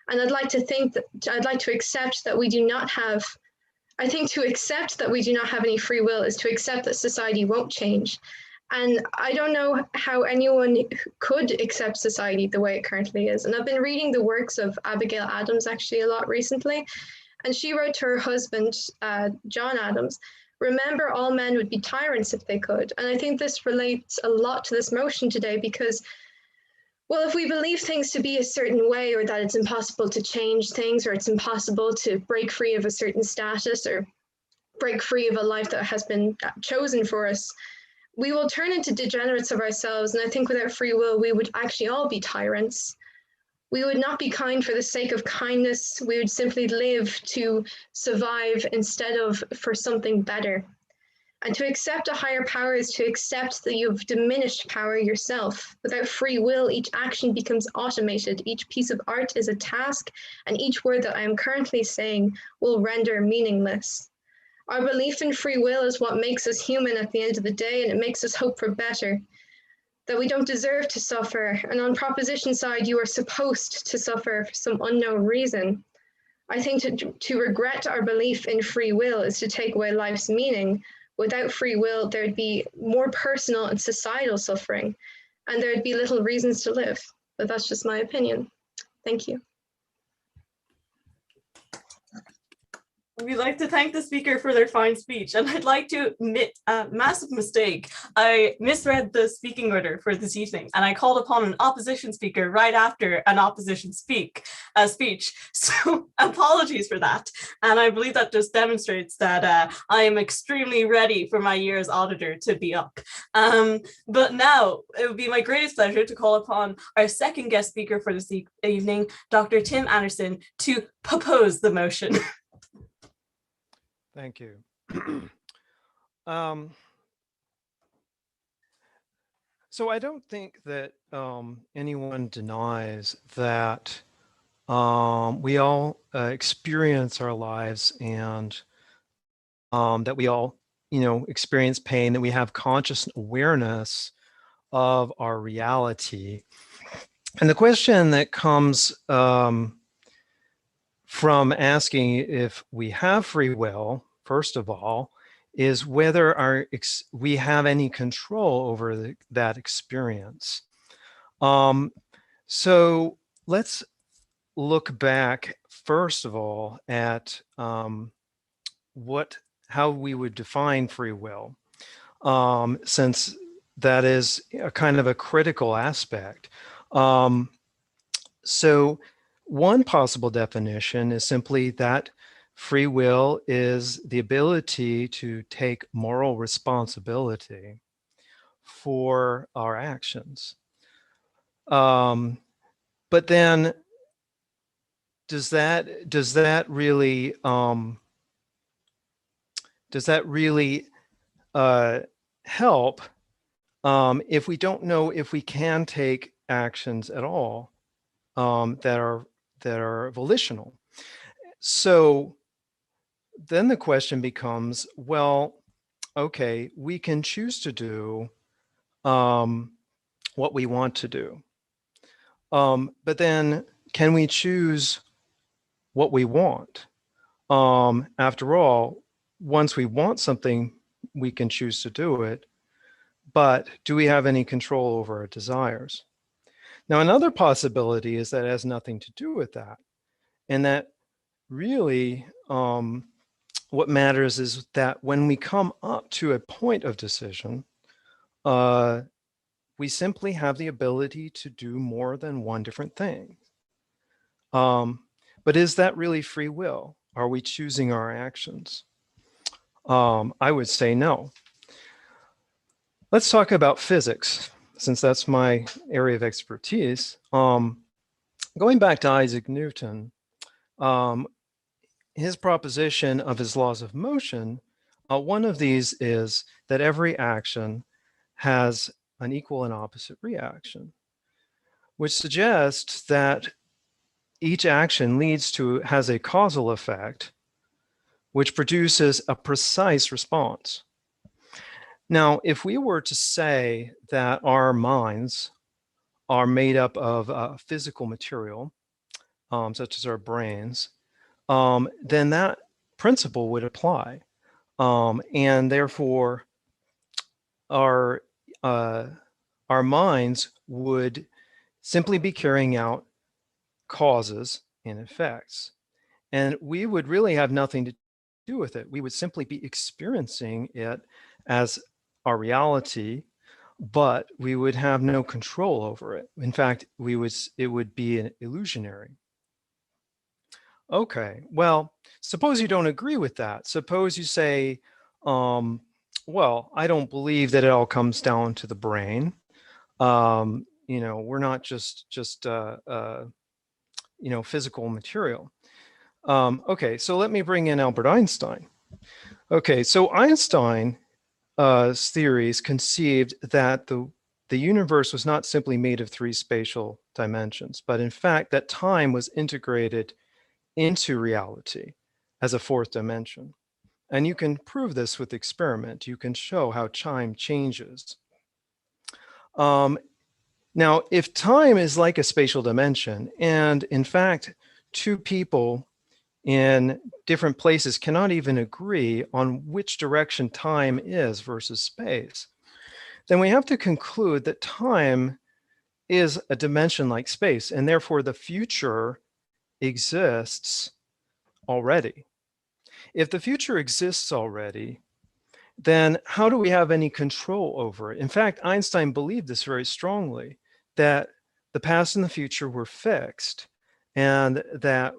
Speaker 9: And I'd like to accept that we do not have. I think to accept that we do not have any free will is to accept that society won't change. And I don't know how anyone could accept society the way it currently is. And I've been reading the works of Abigail Adams actually a lot recently. And she wrote to her husband, John Adams, "Remember, all men would be tyrants if they could." And I think this relates a lot to this motion today because, well, if we believe things to be a certain way, or that it's impossible to change things, or it's impossible to break free of a certain status, or break free of a life that has been chosen for us, we will turn into degenerates of ourselves. And I think without free will, we would actually all be tyrants. We would not be kind for the sake of kindness. We would simply live to survive instead of for something better. And to accept a higher power is to accept that you've diminished power yourself. Without free will, each action becomes automated. Each piece of art is a task, and each word that I am currently saying will render meaningless. Our belief in free will is what makes us human at the end of the day, and it makes us hope for better. That we don't deserve to suffer, and on proposition side, you are supposed to suffer for some unknown reason. I think to regret our belief in free will is to take away life's meaning. Without free will, there'd be more personal and societal suffering, and there'd be little reasons to live. But that's just my opinion. Thank you.
Speaker 1: We'd like to thank the speaker for their fine speech, and I'd like to admit a massive mistake. I misread the speaking order for this evening, and I called upon an opposition speaker right after an opposition speech. So apologies for that. And I believe that just demonstrates that I am extremely ready for my year as auditor to be up. But now it would be my greatest pleasure to call upon our second guest speaker for this evening, Dr. Tim Anderson, to propose the motion.
Speaker 10: Thank you. So I don't think that anyone denies that we all experience our lives, and that we all, experience pain, that we have conscious awareness of our reality. And the question that comes from asking if we have free will, first of all, is whether we have any control over that experience. So let's look back, first of all, at how we would define free will, since that is a kind of a critical aspect. So one possible definition is simply that free will is the ability to take moral responsibility for our actions. But then does that really help if we don't know if we can take actions at all that are volitional? So then the question becomes, well, okay, we can choose to do what we want to do, but then can we choose what we want? After all, once we want something, we can choose to do it, but do we have any control over our desires? Now, another possibility is that it has nothing to do with that, and that really what matters is that when we come up to a point of decision, we simply have the ability to do more than one different thing. But is that really free will? Are we choosing our actions? I would say no. Let's talk about physics, since that's my area of expertise. Going back to Isaac Newton, his proposition of his laws of motion, one of these is that every action has an equal and opposite reaction, which suggests that each action has a causal effect, which produces a precise response. Now, if we were to say that our minds are made up of physical material, such as our brains, then that principle would apply. And therefore, our minds would simply be carrying out causes and effects. And we would really have nothing to do with it. We would simply be experiencing it as our reality, but we would have no control over it. In fact, it would be an illusionary. Okay, well, suppose you don't agree with that. Suppose you say, well, I don't believe that it all comes down to the brain. We're not just physical material. Okay, so let me bring in Albert Einstein. Okay, so Einstein's theories conceived that the universe was not simply made of three spatial dimensions, but in fact that time was integrated into reality as a fourth dimension. And you can prove this with experiment. You can show how time changes. Now, if time is like a spatial dimension, and in fact, two people in different places cannot even agree on which direction time is versus space, then we have to conclude that time is a dimension like space, and therefore the future exists already. If the future exists already, then how do we have any control over it? In fact, Einstein believed this very strongly, that the past and the future were fixed, and that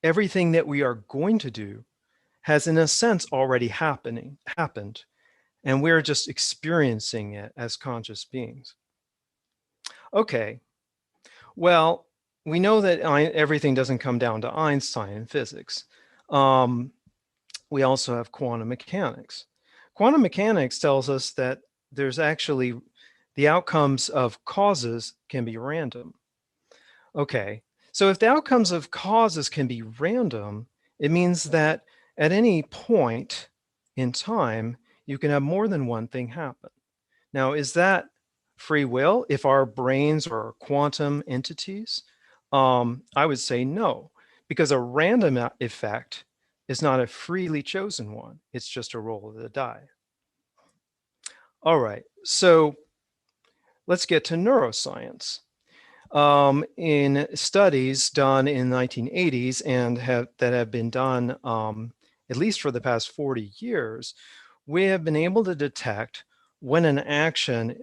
Speaker 10: everything that we are going to do has, in a sense, already happened, and we're just experiencing it as conscious beings. Okay, well, we know that everything doesn't come down to Einstein in physics. We also have quantum mechanics. Quantum mechanics tells us that there's actually the outcomes of causes can be random. Okay, so if the outcomes of causes can be random, it means that at any point in time, you can have more than one thing happen. Now, is that free will if our brains are quantum entities? I would say no, because a random effect is not a freely chosen one. It's just a roll of the die. All right, so let's get to neuroscience. in studies done in the 1980s and that have been done at least for the past 40 years, we have been able to detect when an action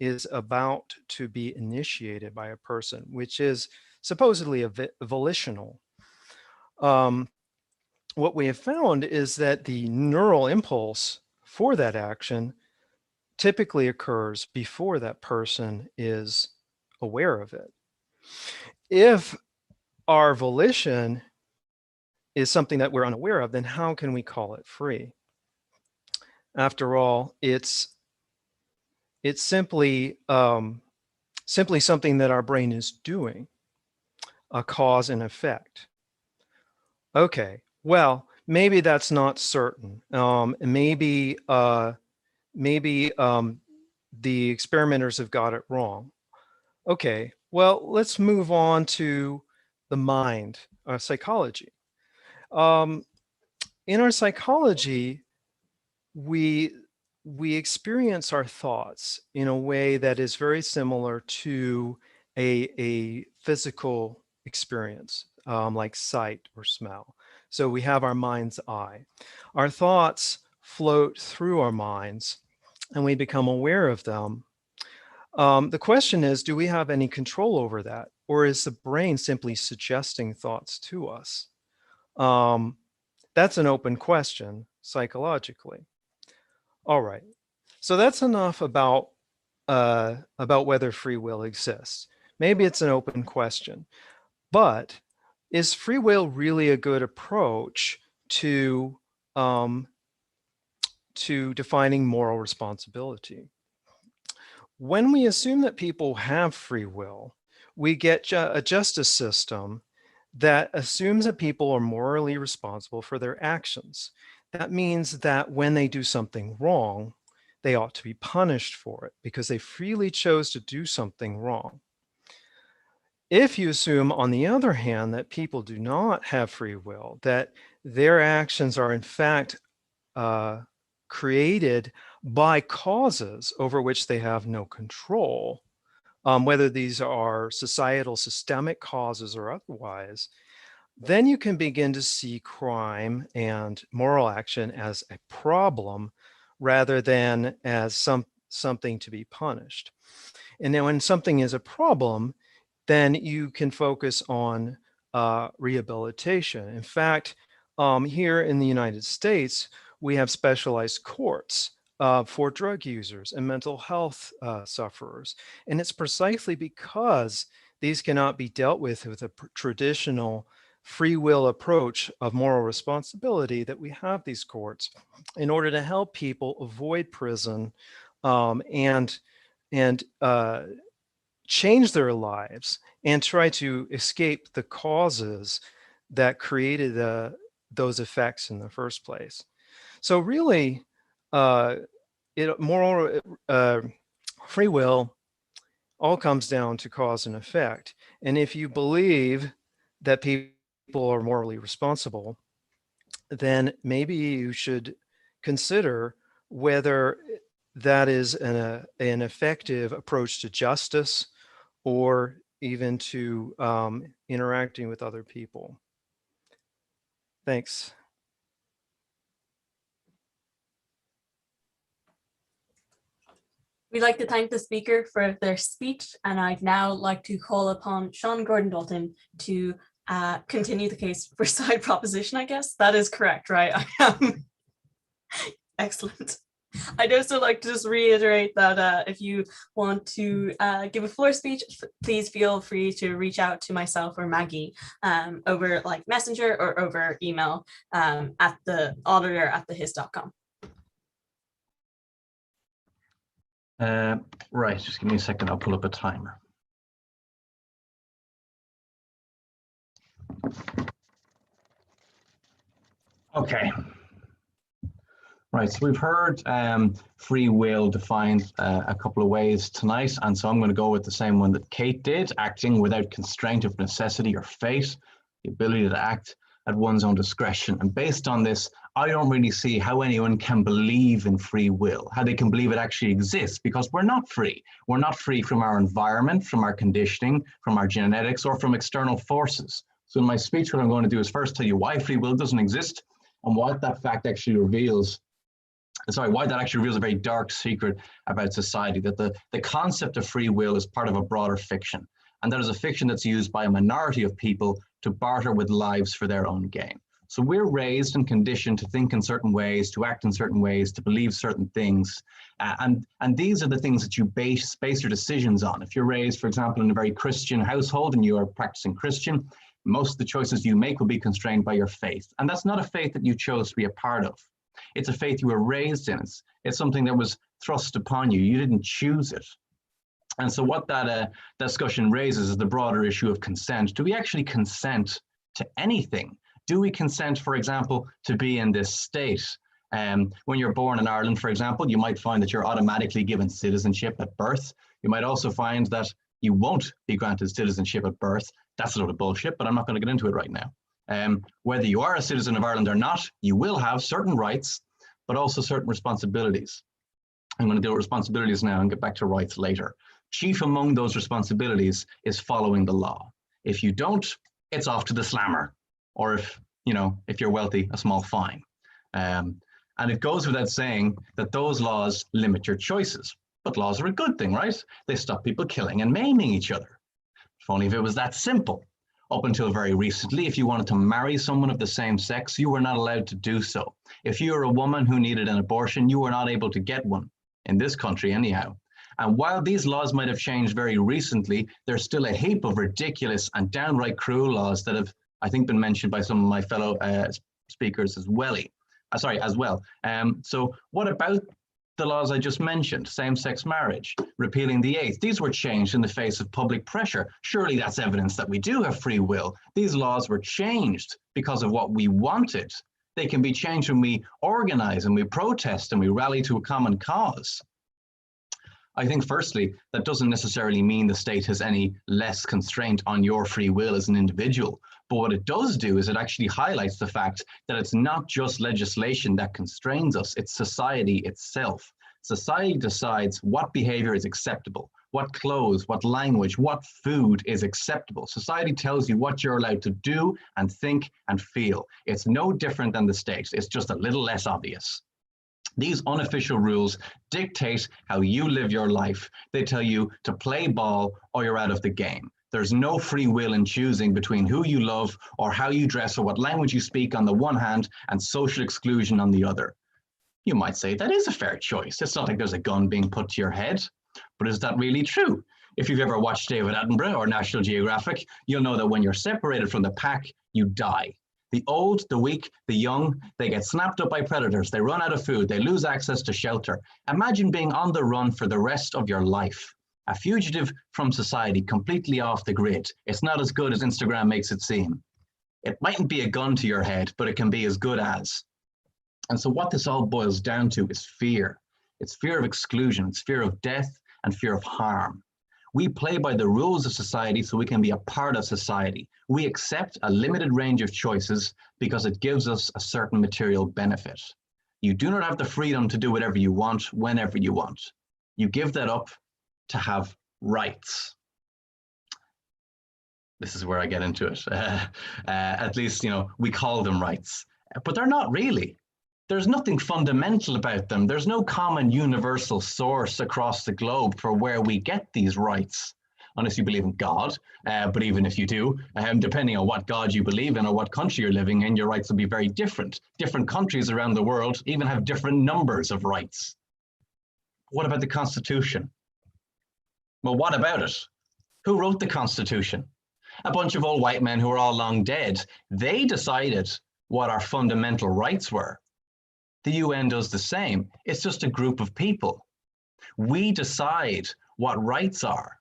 Speaker 10: is about to be initiated by a person, which is supposedly volitional. What we have found is that the neural impulse for that action typically occurs before that person is aware of it. If our volition is something that we're unaware of, then how can we call it free? After all, it's simply something that our brain is doing, a cause and effect. Okay, well, maybe that's not certain. Maybe the experimenters have got it wrong. Okay, well, let's move on to the mind, psychology. In our psychology, we experience our thoughts in a way that is very similar to a physical experience, like sight or smell. So we have our mind's eye. Our thoughts float through our minds and we become aware of them. The question is, do we have any control over that? Or is the brain simply suggesting thoughts to us? That's an open question psychologically. All right, so that's enough about whether free will exists. Maybe it's an open question, but is free will really a good approach to defining moral responsibility? When we assume that people have free will, we get a justice system that assumes that people are morally responsible for their actions. That means that when they do something wrong, they ought to be punished for it because they freely chose to do something wrong. If you assume, on the other hand, that people do not have free will, that their actions are in fact created by causes over which they have no control, whether these are societal systemic causes or otherwise, then you can begin to see crime and moral action as a problem rather than as something to be punished. And then when something is a problem, then you can focus on rehabilitation. In fact, here in the United States, we have specialized courts for drug users and mental health sufferers. And it's precisely because these cannot be dealt with a traditional free will approach of moral responsibility that we have these courts in order to help people avoid prison and change their lives and try to escape the causes that created those effects in the first place. So really, free will all comes down to cause and effect. And if you believe that people are morally responsible, then maybe you should consider whether that is an effective approach to justice or even to interacting with other people. Thanks.
Speaker 1: We'd like to thank the speaker for their speech, and I'd now like to call upon Sean Gordon-Dalton to continue the case for side proposition, I guess. That is correct, right? Excellent. I'd also like to just reiterate that if you want to give a floor speech, please feel free to reach out to myself or Maggie over like Messenger or over email at the auditor@thehist.com.
Speaker 3: Right, just give me a second, I'll pull up a timer. Okay. Right, so we've heard free will defined a couple of ways tonight, and so I'm going to go with the same one that Kate did: acting without constraint of necessity or fate, the ability to act at one's own discretion. And based on this, I don't really see how anyone can believe in free will, how they can believe it actually exists, because we're not free. We're not free from our environment, from our conditioning, from our genetics, or from external forces. So in my speech, what I'm going to do is first tell you why free will doesn't exist and what that fact actually reveals. Why that actually reveals a very dark secret about society, that the concept of free will is part of a broader fiction. And that is a fiction that's used by a minority of people to barter with lives for their own gain. So we're raised and conditioned to think in certain ways, to act in certain ways, to believe certain things. And these are the things that you base your decisions on. If you're raised, for example, in a very Christian household and you are practicing Christian, most of the choices you make will be constrained by your faith. And that's not a faith that you chose to be a part of. It's a faith you were raised in. It's something that was thrust upon you. You didn't choose it. And so what that discussion raises is the broader issue of consent. Do we actually consent to anything? Do we consent, for example, to be in this state? When you're born in Ireland, for example, you might find that you're automatically given citizenship at birth. You might also find that you won't be granted citizenship at birth. That's a load of bullshit, but I'm not going to get into it right now. Whether you are a citizen of Ireland or not, you will have certain rights, but also certain responsibilities. I'm going to deal with responsibilities now and get back to rights later. Chief among those responsibilities is following the law. If you don't, it's off to the slammer. Or if you're wealthy, a small fine. And it goes without saying that those laws limit your choices. But laws are a good thing, right? They stop people killing and maiming each other. If only if it was that simple. Up until very recently, if you wanted to marry someone of the same sex, you were not allowed to do so. If you were a woman who needed an abortion, you were not able to get one, in this country anyhow. And while these laws might have changed very recently, there's still a heap of ridiculous and downright cruel laws that have, I think, been mentioned by some of my fellow speakers as well. So what about the laws I just mentioned? Same-sex marriage, repealing the eighth. These were changed in the face of public pressure. Surely that's evidence that we do have free will. These laws were changed because of what we wanted. They can be changed when we organize and we protest and we rally to a common cause. I think, firstly, that doesn't necessarily mean the state has any less constraint on your free will as an individual. But what it does do is it actually highlights the fact that it's not just legislation that constrains us, it's society itself. Society decides what behavior is acceptable, what clothes, what language, what food is acceptable. Society tells you what you're allowed to do and think and feel. It's no different than the state. It's just a little less obvious. These unofficial rules dictate how you live your life. They tell you to play ball or you're out of the game. There's no free will in choosing between who you love or how you dress or what language you speak on the one hand and social exclusion on the other. You might say that is a fair choice. It's not like there's a gun being put to your head, but is that really true? If you've ever watched David Attenborough or National Geographic, you'll know that when you're separated from the pack, you die. The old, the weak, the young, they get snapped up by predators. They run out of food. They lose access to shelter. Imagine being on the run for the rest of your life. A fugitive from society, completely off the grid. It's not as good as Instagram makes it seem. It mightn't be a gun to your head, but it can be as good as. And so what this all boils down to is fear. It's fear of exclusion. It's fear of death and fear of harm. We play by the rules of society so we can be a part of society. We accept a limited range of choices because it gives us a certain material benefit. You do not have the freedom to do whatever you want, whenever you want. You give that up to have rights. This is where I get into it. At least, we call them rights, but they're not really. There's nothing fundamental about them. There's no common universal source across the globe for where we get these rights, unless you believe in God. But even if you do, depending on what God you believe in or what country you're living in, your rights will be very different. Different countries around the world even have different numbers of rights. What about the Constitution? Well, what about it? Who wrote the Constitution? A bunch of old white men who are all long dead. They decided what our fundamental rights were. The UN does the same. It's just a group of people. We decide what rights are.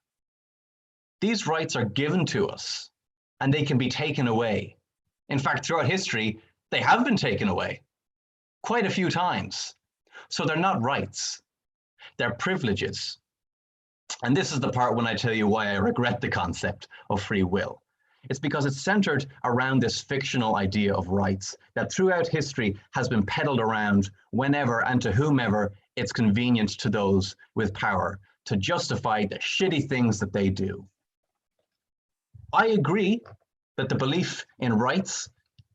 Speaker 3: These rights are given to us and they can be taken away. In fact, throughout history, they have been taken away quite a few times. So they're not rights, they're privileges. And this is the part when I tell you why I regret the concept of free will. It's because it's centered around this fictional idea of rights that throughout history has been peddled around whenever and to whomever it's convenient to those with power to justify the shitty things that they do. I agree that the belief in rights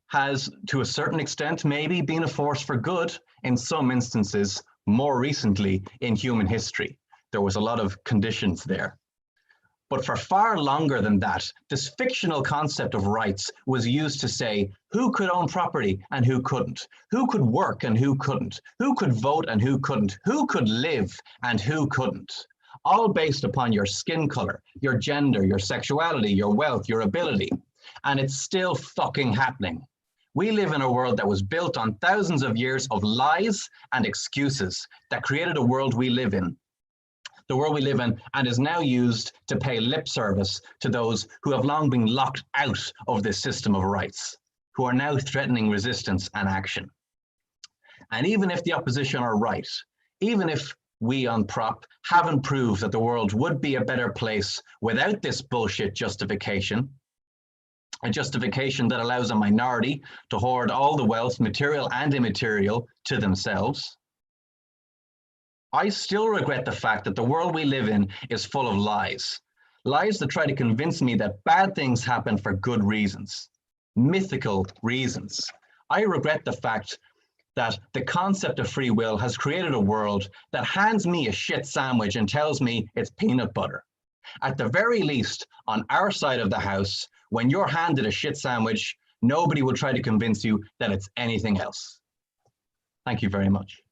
Speaker 3: has, to a certain extent, maybe been a force for good in some instances more recently in human history. There was a lot of conditions there. But for far longer than that, this fictional concept of rights was used to say who could own property and who couldn't, who could work and who couldn't, who could vote and who couldn't, who could live and who couldn't, all based upon your skin color, your gender, your sexuality, your wealth, your ability. And it's still fucking happening. We live in a world that was built on thousands of years of lies and excuses that created a world we live in. The world we live in, and is now used to pay lip service to those who have long been locked out of this system of rights, who are now threatening resistance and action. And even if the opposition are right, even if we on prop haven't proved that the world would be a better place without this bullshit justification, a justification that allows a minority to hoard all the wealth, material and immaterial, to themselves, I still regret the fact that the world we live in is full of lies. Lies that try to convince me that bad things happen for good reasons, mythical reasons. I regret the fact that the concept of free will has created a world that hands me a shit sandwich and tells me it's peanut butter. At the very least, on our side of the house, when you're handed a shit sandwich, nobody will try to convince you that it's anything else. Thank you very much.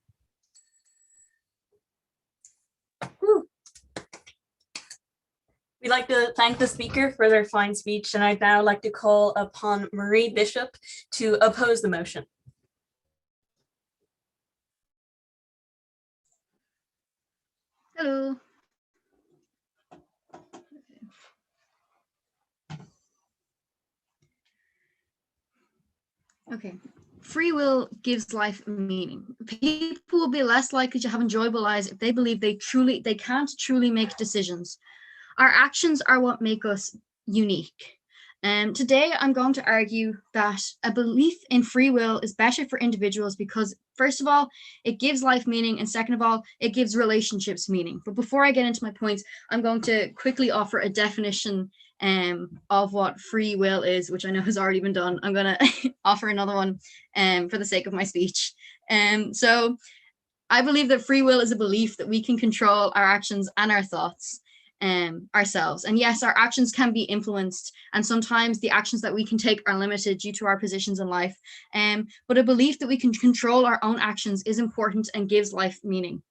Speaker 1: We'd like to thank the speaker for their fine speech, and I'd now like to call upon Marie Bishop to oppose the motion.
Speaker 11: Hello. Okay. Free will gives life meaning. People will be less likely to have enjoyable lives if they believe they can't truly make decisions. Our actions are what make us unique. Today, I'm going to argue that a belief in free will is better for individuals because, first of all, it gives life meaning, and second of all, it gives relationships meaning. But before I get into my points, I'm going to quickly offer a definition of what free will is, which I know has already been done. I'm going to offer another one for the sake of my speech. So I believe that free will is a belief that we can control our actions and our thoughts ourselves. And yes, our actions can be influenced, and sometimes the actions that we can take are limited due to our positions in life. But a belief that we can control our own actions is important and gives life meaning.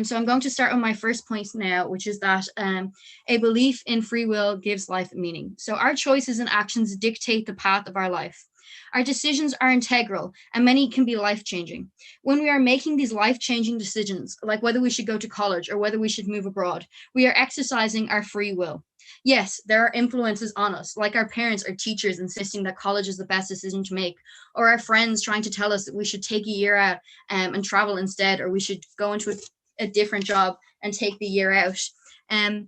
Speaker 11: So I'm going to start on my first point now, which is that a belief in free will gives life meaning. So our choices and actions dictate the path of our life. Our decisions are integral, and many can be life-changing. When we are making these life-changing decisions, like whether we should go to college or whether we should move abroad, we are exercising our free will. Yes, there are influences on us, like our parents or teachers insisting that college is the best decision to make, or our friends trying to tell us that we should take a year out and travel instead, or we should go into a different job and take the year out. And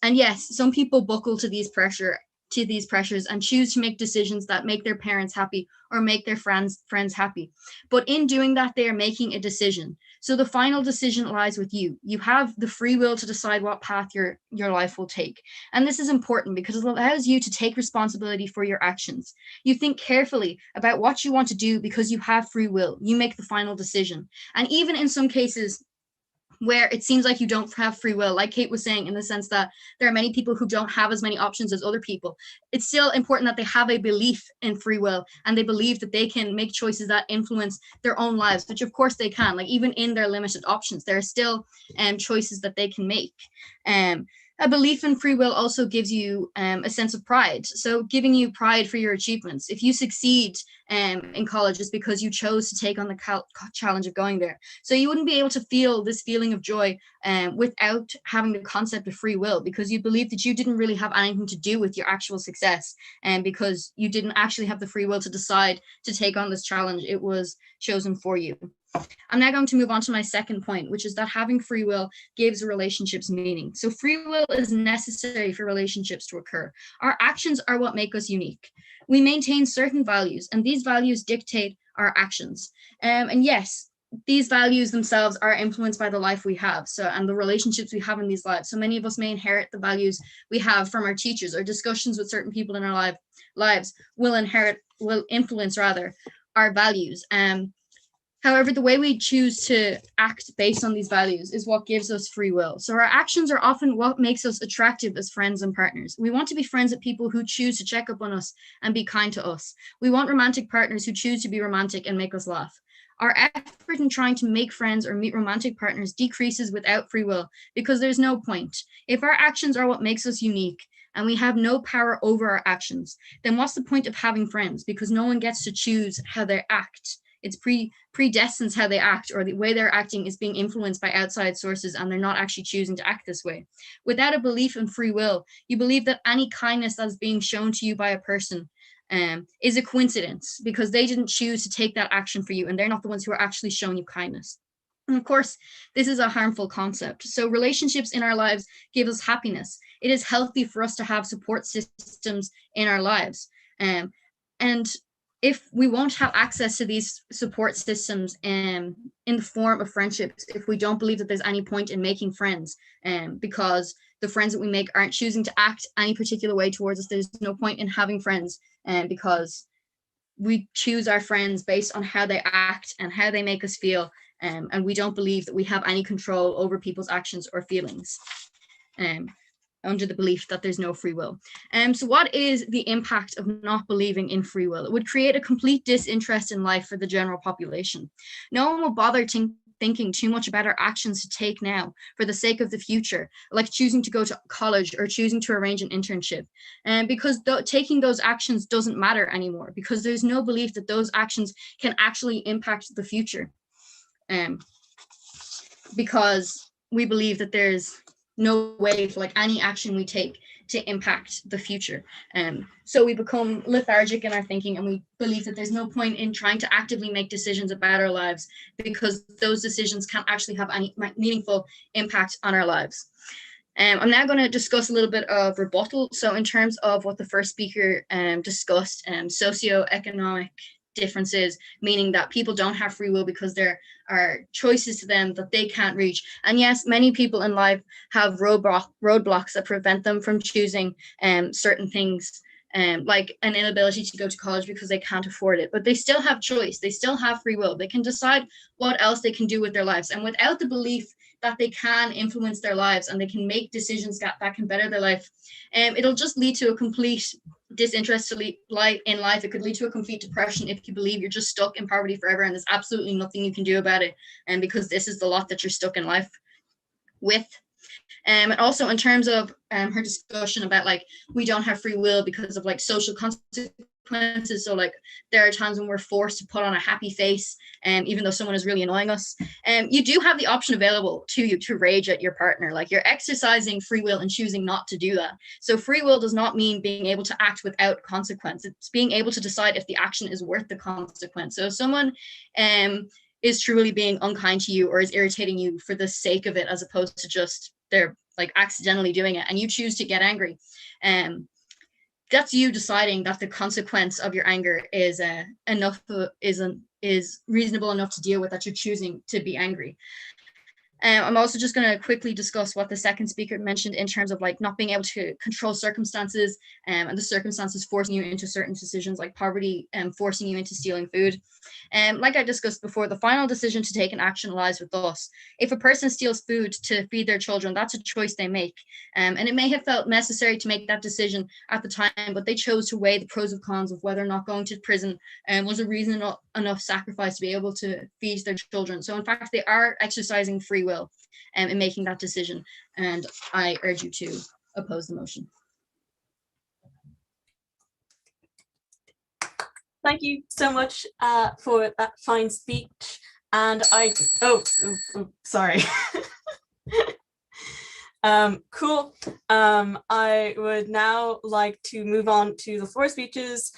Speaker 11: yes, some people buckle to these pressures and choose to make decisions that make their parents happy or make their friends happy. But in doing that, they are making a decision. So the final decision lies with you. You have the free will to decide what path your life will take. And this is important because it allows you to take responsibility for your actions. You think carefully about what you want to do because you have free will. You make the final decision. And even in some cases where it seems like you don't have free will, like Kate was saying, in the sense that there are many people who don't have as many options as other people, it's still important that they have a belief in free will and they believe that they can make choices that influence their own lives, which of course they can. Like even in their limited options, there are still choices that they can make. A belief in free will also gives you a sense of pride. So giving you pride for your achievements. If you succeed in college, it's because you chose to take on the challenge of going there. So you wouldn't be able to feel this feeling of joy without having the concept of free will, because you believe that you didn't really have anything to do with your actual success, and because you didn't actually have the free will to decide to take on this challenge. It was chosen for you. I'm now going to move on to my second point, which is that having free will gives relationships meaning. So free will is necessary for relationships to occur. Our actions are what make us unique. We maintain certain values, and these values dictate our actions. And yes, these values themselves are influenced by the life we have, and the relationships we have in these lives. So many of us may inherit the values we have from our teachers, or discussions with certain people in our lives will influence our values. However, the way we choose to act based on these values is what gives us free will. So our actions are often what makes us attractive as friends and partners. We want to be friends with people who choose to check up on us and be kind to us. We want romantic partners who choose to be romantic and make us laugh. Our effort in trying to make friends or meet romantic partners decreases without free will because there's no point. If our actions are what makes us unique and we have no power over our actions, then what's the point of having friends? Because no one gets to choose how they act. It's predestines how they act, or the way they're acting is being influenced by outside sources, and they're not actually choosing to act this way. Without a belief in free will, you believe that any kindness that's being shown to you by a person is a coincidence because they didn't choose to take that action for you, and they're not the ones who are actually showing you kindness. And of course, this is a harmful concept. So relationships in our lives give us happiness. It is healthy for us to have support systems in our lives. And if we won't have access to these support systems in the form of friendships, if we don't believe that there's any point in making friends, because the friends that we make aren't choosing to act any particular way towards us, there's no point in having friends, because we choose our friends based on how they act and how they make us feel, and we don't believe that we have any control over people's actions or feelings. Under the belief that there's no free will. So what is the impact of not believing in free will? It would create a complete disinterest in life for the general population. No one will bother thinking too much about our actions to take now for the sake of the future, like choosing to go to college or choosing to arrange an internship. Because taking those actions doesn't matter anymore, because there's no belief that those actions can actually impact the future. Because we believe that there's no way for any action we take to impact the future. So we become lethargic in our thinking, and we believe that there's no point in trying to actively make decisions about our lives because those decisions can't actually have any meaningful impact on our lives. I'm now going to discuss a little bit of rebuttal. So in terms of what the first speaker discussed, socioeconomic differences, meaning that people don't have free will because there are choices to them that they can't reach. And yes, many people in life have roadblocks that prevent them from choosing certain things, like an inability to go to college because they can't afford it, but they still have choice. They still have free will. They can decide what else they can do with their lives. And without the belief that they can influence their lives and they can make decisions that can better their life, it'll just lead to a complete disinterest in life. It could lead to a complete depression if you believe you're just stuck in poverty forever and there's absolutely nothing you can do about it, and because this is the lot that you're stuck in life with. And also in terms of her discussion about we don't have free will because of social consequences. So there are times when we're forced to put on a happy face, even though someone is really annoying us. You do have the option available to you to rage at your partner. You're exercising free will and choosing not to do that. So free will does not mean being able to act without consequence. It's being able to decide if the action is worth the consequence. So if someone is truly being unkind to you or is irritating you for the sake of it, as opposed to just they're accidentally doing it, and you choose to get angry, that's you deciding that the consequence of your anger is reasonable enough to deal with, that you're choosing to be angry. I'm also just going to quickly discuss what the second speaker mentioned in terms of not being able to control circumstances, and the circumstances forcing you into certain decisions like poverty and forcing you into stealing food. Like I discussed before, the final decision to take an action lies with us. If a person steals food to feed their children, that's a choice they make. And it may have felt necessary to make that decision at the time, but they chose to weigh the pros and cons of whether or not going to prison was a reasonable enough sacrifice to be able to feed their children. So in fact, they are exercising free will in making that decision. And I urge you to oppose the motion.
Speaker 1: Thank you so much for that fine speech. And sorry. Cool. I would now like to move on to the floor speeches.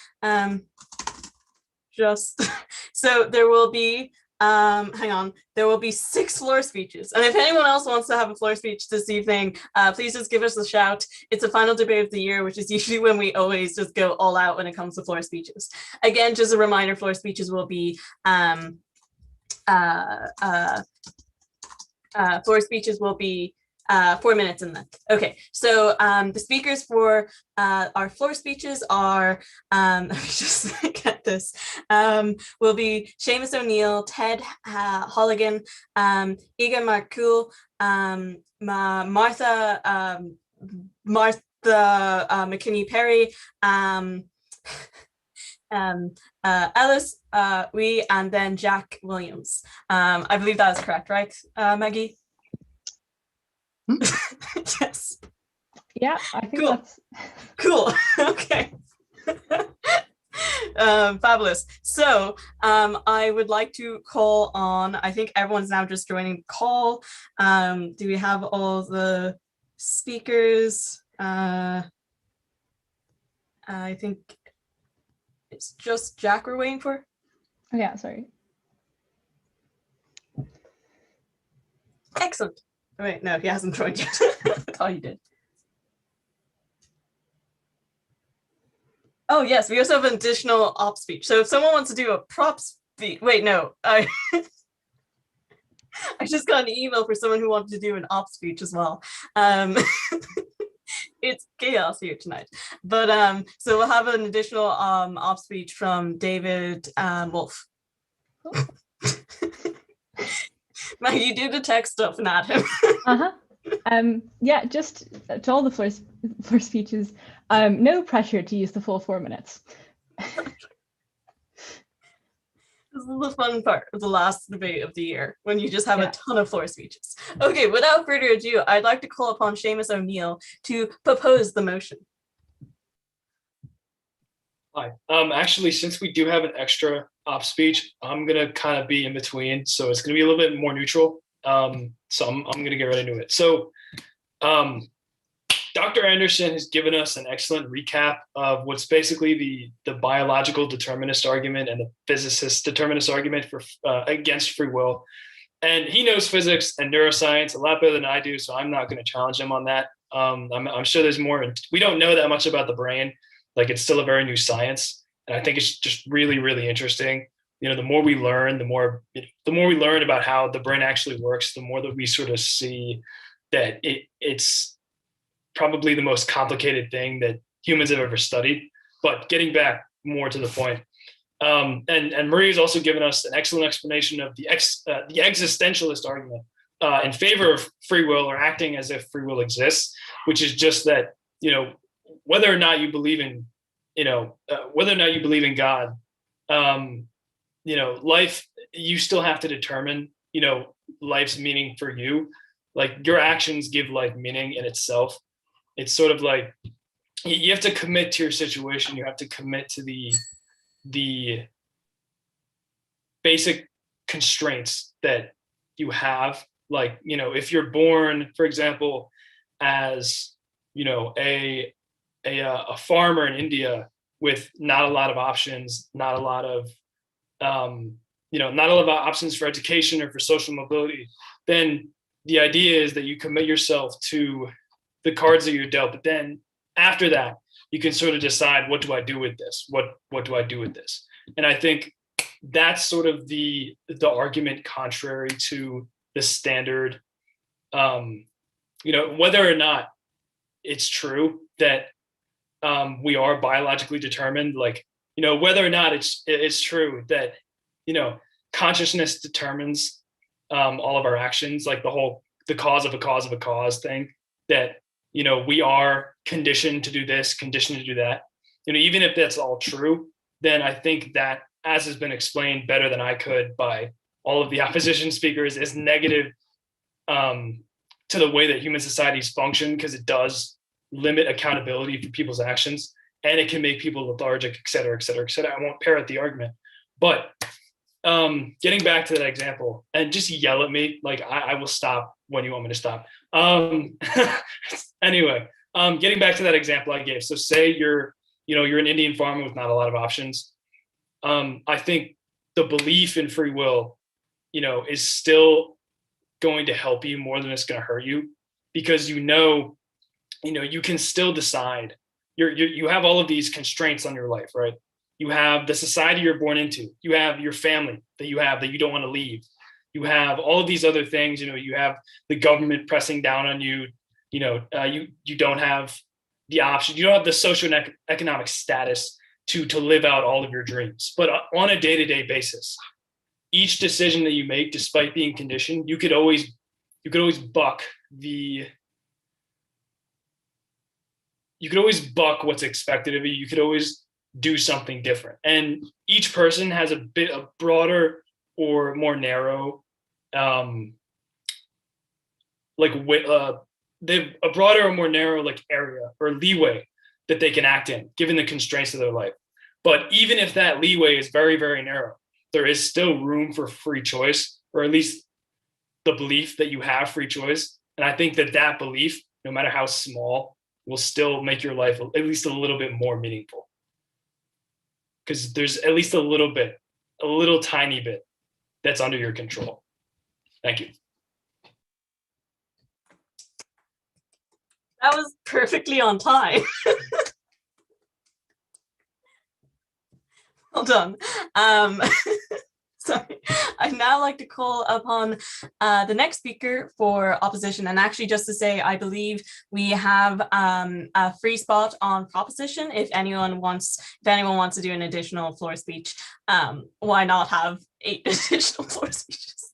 Speaker 1: So there will be hang on, there will be 6 floor speeches. And if anyone else wants to have a floor speech this evening, please just give us a shout. It's a final debate of the year, which is usually when we always just go all out when it comes to floor speeches. Again, just a reminder, floor speeches will be 4 minutes in length. Okay, so the speakers for our floor speeches are, let me just get this, will be Seamus O'Neill, Ted Holligan, Iga Marcoule, Martha McKinney Perry, Ellis Wee, and then Jack Williams. I believe that is correct, right, Maggie? Yes.
Speaker 12: Yeah, I think
Speaker 1: Cool.
Speaker 12: that's
Speaker 1: Cool. Okay. Fabulous. So I would like to call on, I think everyone's now just joining the call. Do we have all the speakers? I think it's just Jack we're waiting for.
Speaker 12: oh, yeah, sorry.
Speaker 1: Excellent. Oh, wait, no, he hasn't joined yet. I thought he did. Oh, yes, we also have an additional op speech. So if someone wants to do a prop speech, wait, no, I just got an email for someone who wanted to do an op speech as well. It's chaos here tonight. But so we'll have an additional op speech from David Wolf. Maggie, you do the tech stuff and add him.
Speaker 12: Yeah, just to all the floor speeches, no pressure to use the full 4 minutes.
Speaker 1: This is the fun part of the last debate of the year, when you just have a ton of floor speeches. Okay, without further ado, I'd like to call upon Seamus O'Neill to propose the motion.
Speaker 13: Hi. Actually, since we do have an extra op speech, I'm gonna kind of be in between, so it's gonna be a little bit more neutral. So I'm gonna get right into it. So, Dr. Anderson has given us an excellent recap of what's basically the biological determinist argument and the physicist determinist argument for against free will. And he knows physics and neuroscience a lot better than I do, so I'm not going to challenge him on that. I'm sure there's more. We don't know that much about the brain. Like, it's still a very new science, and I think it's just really, really interesting. You know, the more we learn, the more we learn about how the brain actually works, the more that we sort of see that it's probably the most complicated thing that humans have ever studied. But getting back more to the point, and Marie has also given us an excellent explanation of the existentialist argument in favor of free will, or acting as if free will exists, which is just that, you know, whether or not you believe in, whether or not you believe in God, you know, life, you still have to determine, you know, life's meaning for you. Like, your actions give life meaning in itself. It's sort of like, you have to commit to your situation. You have to commit to the basic constraints that you have. Like, you know, if you're born, for example, as, you know, a farmer in India with not a lot of options, not a lot of options for education or for social mobility, then the idea is that you commit yourself to the cards that you're dealt. But then after that, you can sort of decide, what do I do with this? What do I do with this? And I think that's sort of the argument contrary to the standard, whether or not it's true that we are biologically determined, like, you know, whether or not it's true that, you know, consciousness determines all of our actions, like the cause of a cause of a cause thing, that, you know, we are conditioned to do this, conditioned to do that. You know, even if that's all true, then I think that, as has been explained better than I could by all of the opposition speakers, is negative to the way that human societies function, because it does limit accountability for people's actions, and it can make people lethargic, et cetera, et cetera, et cetera. I won't parrot the argument, but getting back to that example, and just yell at me, like, I will stop when you want me to stop. Anyway, getting back to that example I gave. So say you're an Indian farmer with not a lot of options. I think the belief in free will is still going to help you more than it's going to hurt you, because you can still decide. You have all of these constraints on your life, right? You have the society you're born into. You have your family that you don't want to leave. You have all of these other things. You have the government pressing down on you. You don't have the option. You don't have the social and economic status to live out all of your dreams. But on a day-to-day basis, each decision that you make, despite being conditioned, you could always buck what's expected of you. You could always do something different. And each person has a broader or more narrow, they have a broader or more narrow area or leeway that they can act in, given the constraints of their life. But even if that leeway is very, very narrow, there is still room for free choice, or at least the belief that you have free choice. And I think that belief, no matter how small, will still make your life at least a little bit more meaningful. Because there's at least a little tiny bit that's under your control. Thank you.
Speaker 1: That was perfectly on time. Well done. Sorry. I'd now like to call upon the next speaker for opposition. And actually, just to say, I believe we have a free spot on proposition. If anyone wants to do an additional floor speech, why not have 8 additional floor speeches?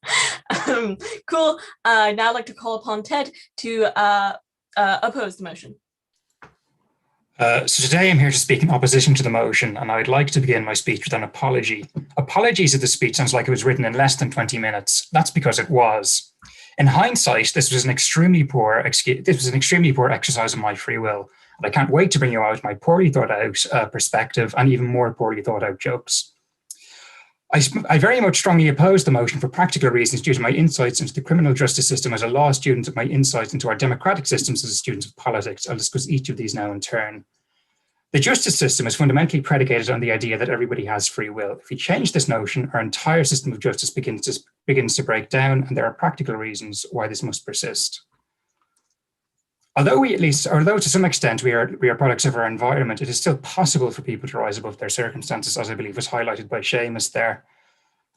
Speaker 1: Cool. I'd now like to call upon Ted to oppose the motion.
Speaker 14: So today I'm here to speak in opposition to the motion, and I'd like to begin my speech with an apology. Apologies if the speech sounds like it was written in less than 20 minutes. That's because it was. In hindsight, this was an extremely poor exercise of my free will, and I can't wait to bring you out my poorly thought out perspective and even more poorly thought out jokes. I very much strongly oppose the motion for practical reasons due to my insights into the criminal justice system as a law student and my insights into our democratic systems as a student of politics. I'll discuss each of these now in turn. The justice system is fundamentally predicated on the idea that everybody has free will. If we change this notion, our entire system of justice begins to break down, and there are practical reasons why this must persist. Although to some extent we are products of our environment, it is still possible for people to rise above their circumstances, as I believe was highlighted by Seamus there.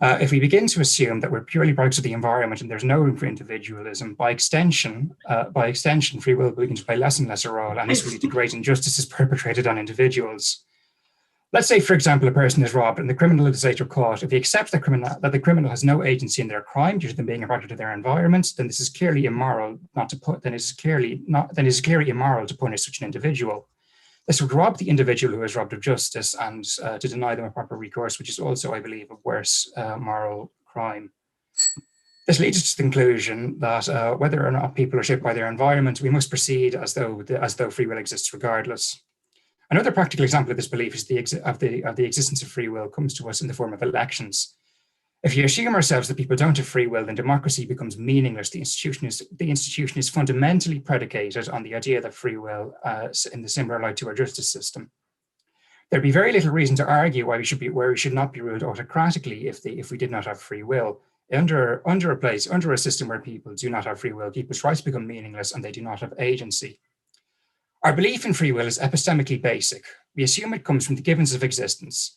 Speaker 14: If we begin to assume that we're purely products of the environment and there's no room for individualism, by extension, free will will begin to play less and less a role, and this will lead to great injustices perpetrated on individuals. Let's say, for example, a person is robbed and the criminal is later caught. If we accept that the criminal has no agency in their crime due to them being a product of their environment, then this is clearly immoral then it is clearly immoral to punish such an individual. This would rob the individual who is robbed of justice and to deny them a proper recourse, which is also, I believe, a worse moral crime. This leads us to the conclusion that whether or not people are shaped by their environment, we must proceed as though free will exists regardless. Another practical example of this belief is the existence of free will comes to us in the form of elections. If you assume ourselves that people don't have free will, then democracy becomes meaningless. The institution is fundamentally predicated on the idea that free will in the similar light to our justice system. There'd be very little reason to argue why we should not be ruled autocratically if we did not have free will. Under a system where people do not have free will, people's rights become meaningless and they do not have agency. Our belief in free will is epistemically basic. We assume it comes from the givens of existence.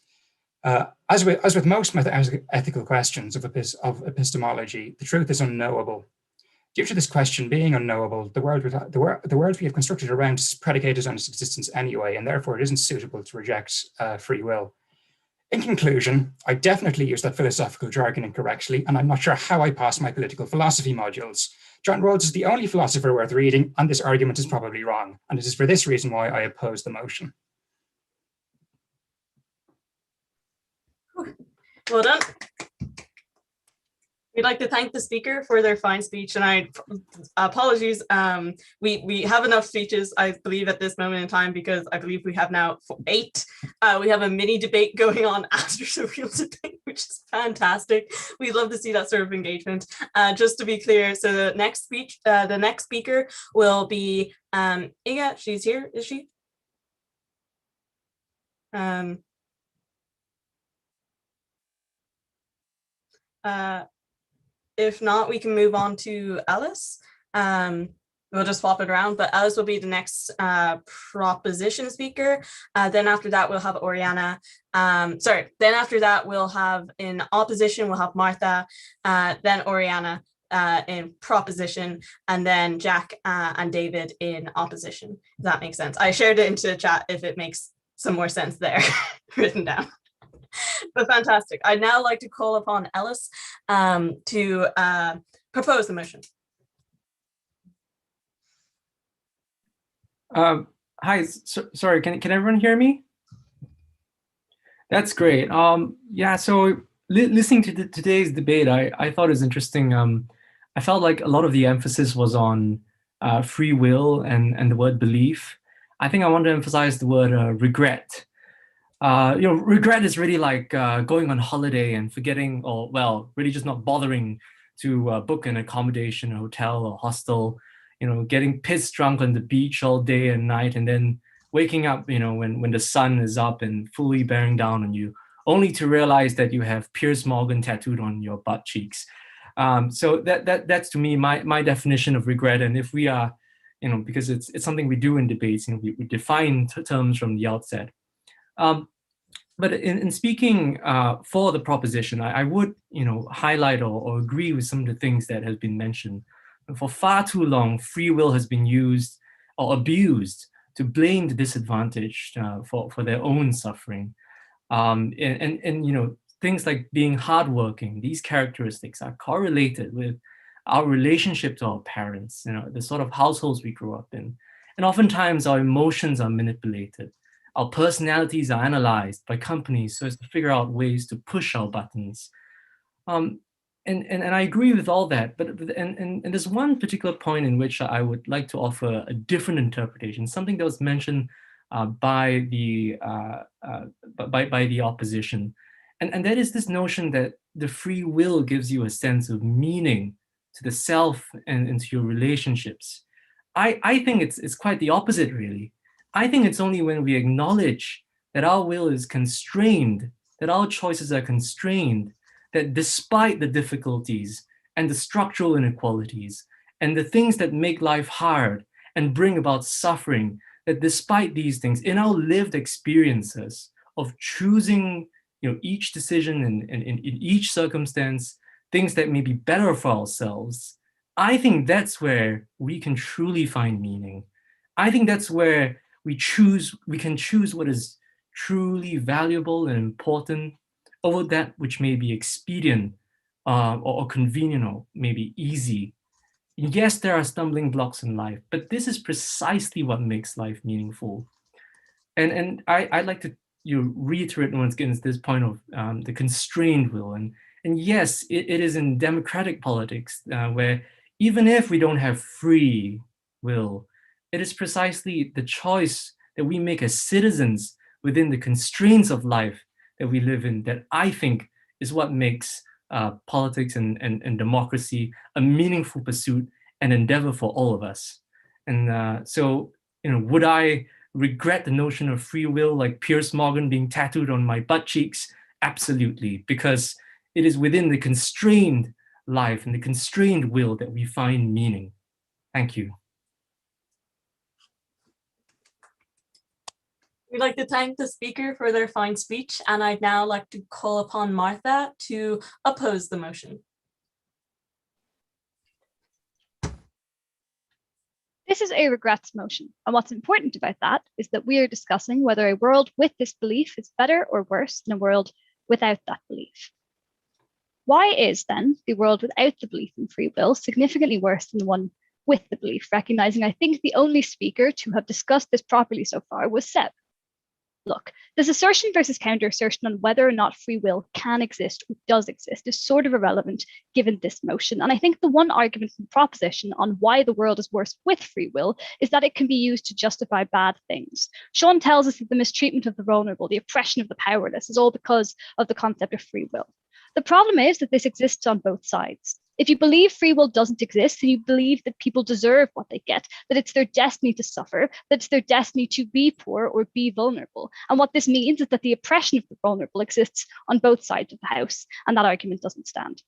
Speaker 14: As with most ethical questions of epistemology, the truth is unknowable. Due to this question being unknowable, the world we have constructed around is predicated on its existence anyway, and therefore it isn't suitable to reject free will. In conclusion, I definitely use that philosophical jargon incorrectly, and I'm not sure how I passed my political philosophy modules. John Rawls is the only philosopher worth reading, and this argument is probably wrong, and it is for this reason why I oppose the motion.
Speaker 1: Well done. We'd like to thank the speaker for their fine speech, and apologies. We have enough speeches, I believe, at this moment in time, because I believe we have now 8. We have a mini debate going on after the real debate, which is fantastic. We'd love to see that sort of engagement. Just to be clear, so the next speaker will be Iga. She's here, is she? if not, we can move on to Alice. We'll just swap it around, but Alice will be the next proposition speaker. Then after that, we'll have Oriana. Then after that, we'll have in opposition, we'll have Martha, then Oriana in proposition, and then Jack and David in opposition. If that makes sense. I shared it into the chat if it makes some more sense there written down. But fantastic. I'd now like to call upon Alice to propose the motion.
Speaker 15: Hi, sorry, can everyone hear me? That's great. Yeah, so listening to today's debate, I thought it was interesting. I felt like a lot of the emphasis was on free will and the word belief. I think I want to emphasize the word regret. Regret is really like going on holiday and forgetting, or well, really just not bothering to book an accommodation, a hotel or hostel, getting pissed drunk on the beach all day and night, and then waking up, when the sun is up and fully bearing down on you, only to realize that you have Piers Morgan tattooed on your butt cheeks. So that's to me my definition of regret. And if we are, because it's something we do in debates, we define terms from the outset. But in speaking for the proposition, I would, highlight or agree with some of the things that has been mentioned. For far too long, free will has been used or abused to blame the disadvantaged for their own suffering. And things like being hardworking, these characteristics are correlated with our relationship to our parents, the sort of households we grew up in. And oftentimes our emotions are manipulated. Our personalities are analyzed by companies so as to figure out ways to push our buttons. And I agree with all that, but there's one particular point in which I would like to offer a different interpretation, something that was mentioned by the opposition, and that is this notion that the free will gives you a sense of meaning to the self and to your relationships. I think it's quite the opposite, really. I think it's only when we acknowledge that our will is constrained, that our choices are constrained, that despite the difficulties and the structural inequalities and the things that make life hard and bring about suffering, that despite these things, in our lived experiences of choosing each decision and in each circumstance, things that may be better for ourselves, I think that's where we can truly find meaning. I think that's where we can choose what is truly valuable and important over that which may be expedient or convenient or maybe easy. Yes, there are stumbling blocks in life, but this is precisely what makes life meaningful. And I'd like to reiterate once again this point of the constrained will. And yes, it is in democratic politics where even if we don't have free will, it is precisely the choice that we make as citizens within the constraints of life that we live in that I think is what makes politics and democracy a meaningful pursuit and endeavor for all of us. And so, would I regret the notion of free will like Piers Morgan being tattooed on my butt cheeks? Absolutely, because it is within the constrained life and the constrained will that we find meaning. Thank you.
Speaker 1: We'd like to thank the speaker for their fine speech, and I'd now like to call upon Martha to oppose the motion.
Speaker 16: This is a regrets motion, and what's important about that is that we are discussing whether a world with this belief is better or worse than a world without that belief. Why is then the world without the belief in free will significantly worse than the one with the belief? Recognizing I think the only speaker to have discussed this properly so far was Seb. Look, this assertion versus counter assertion on whether or not free will can exist or does exist is sort of irrelevant given this motion. And I think the one argument from the proposition on why the world is worse with free will is that it can be used to justify bad things. Sean tells us that the mistreatment of the vulnerable, the oppression of the powerless is all because of the concept of free will. The problem is that this exists on both sides. If you believe free will doesn't exist, then you believe that people deserve what they get, that it's their destiny to suffer, that it's their destiny to be poor or be vulnerable. And what this means is that the oppression of the vulnerable exists on both sides of the house, and that argument doesn't stand.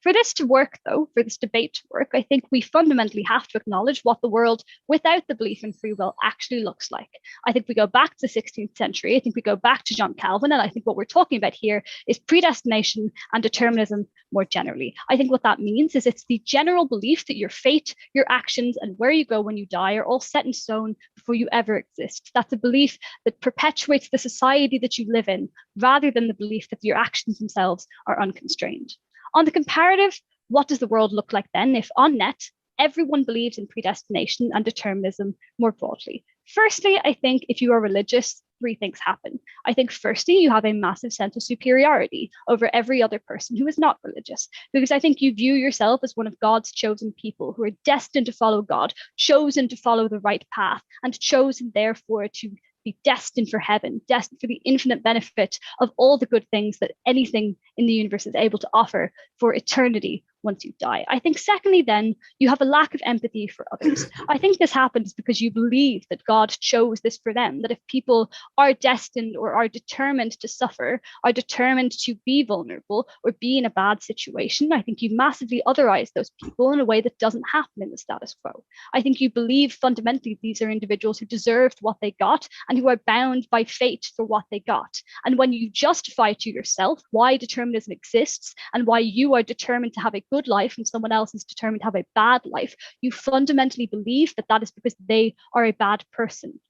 Speaker 16: For this to work, though, for this debate to work, I think we fundamentally have to acknowledge what the world without the belief in free will actually looks like. I think we go back to the 16th century. I think we go back to John Calvin. And I think what we're talking about here is predestination and determinism more generally. I think what that means is it's the general belief that your fate, your actions, and where you go when you die are all set in stone before you ever exist. That's a belief that perpetuates the society that you live in, rather than the belief that your actions themselves are unconstrained. On the comparative, what does the world look like then if on net, everyone believes in predestination and determinism more broadly? Firstly, I think if you are religious, three things happen. I think firstly, you have a massive sense of superiority over every other person who is not religious, because I think you view yourself as one of God's chosen people who are destined to follow God, chosen to follow the right path, and chosen therefore to be destined for heaven, destined for the infinite benefit of all the good things that anything in the universe is able to offer for eternity once you die. I think secondly, then, you have a lack of empathy for others. I think this happens because you believe that God chose this for them, that if people are destined or are determined to suffer, are determined to be vulnerable or be in a bad situation, I think you massively otherize those people in a way that doesn't happen in the status quo. I think you believe fundamentally these are individuals who deserved what they got and who are bound by fate for what they got. And when you justify to yourself why determinism exists and why you are determined to have a good life and someone else is determined to have a bad life, you fundamentally believe that that is because they are a bad person.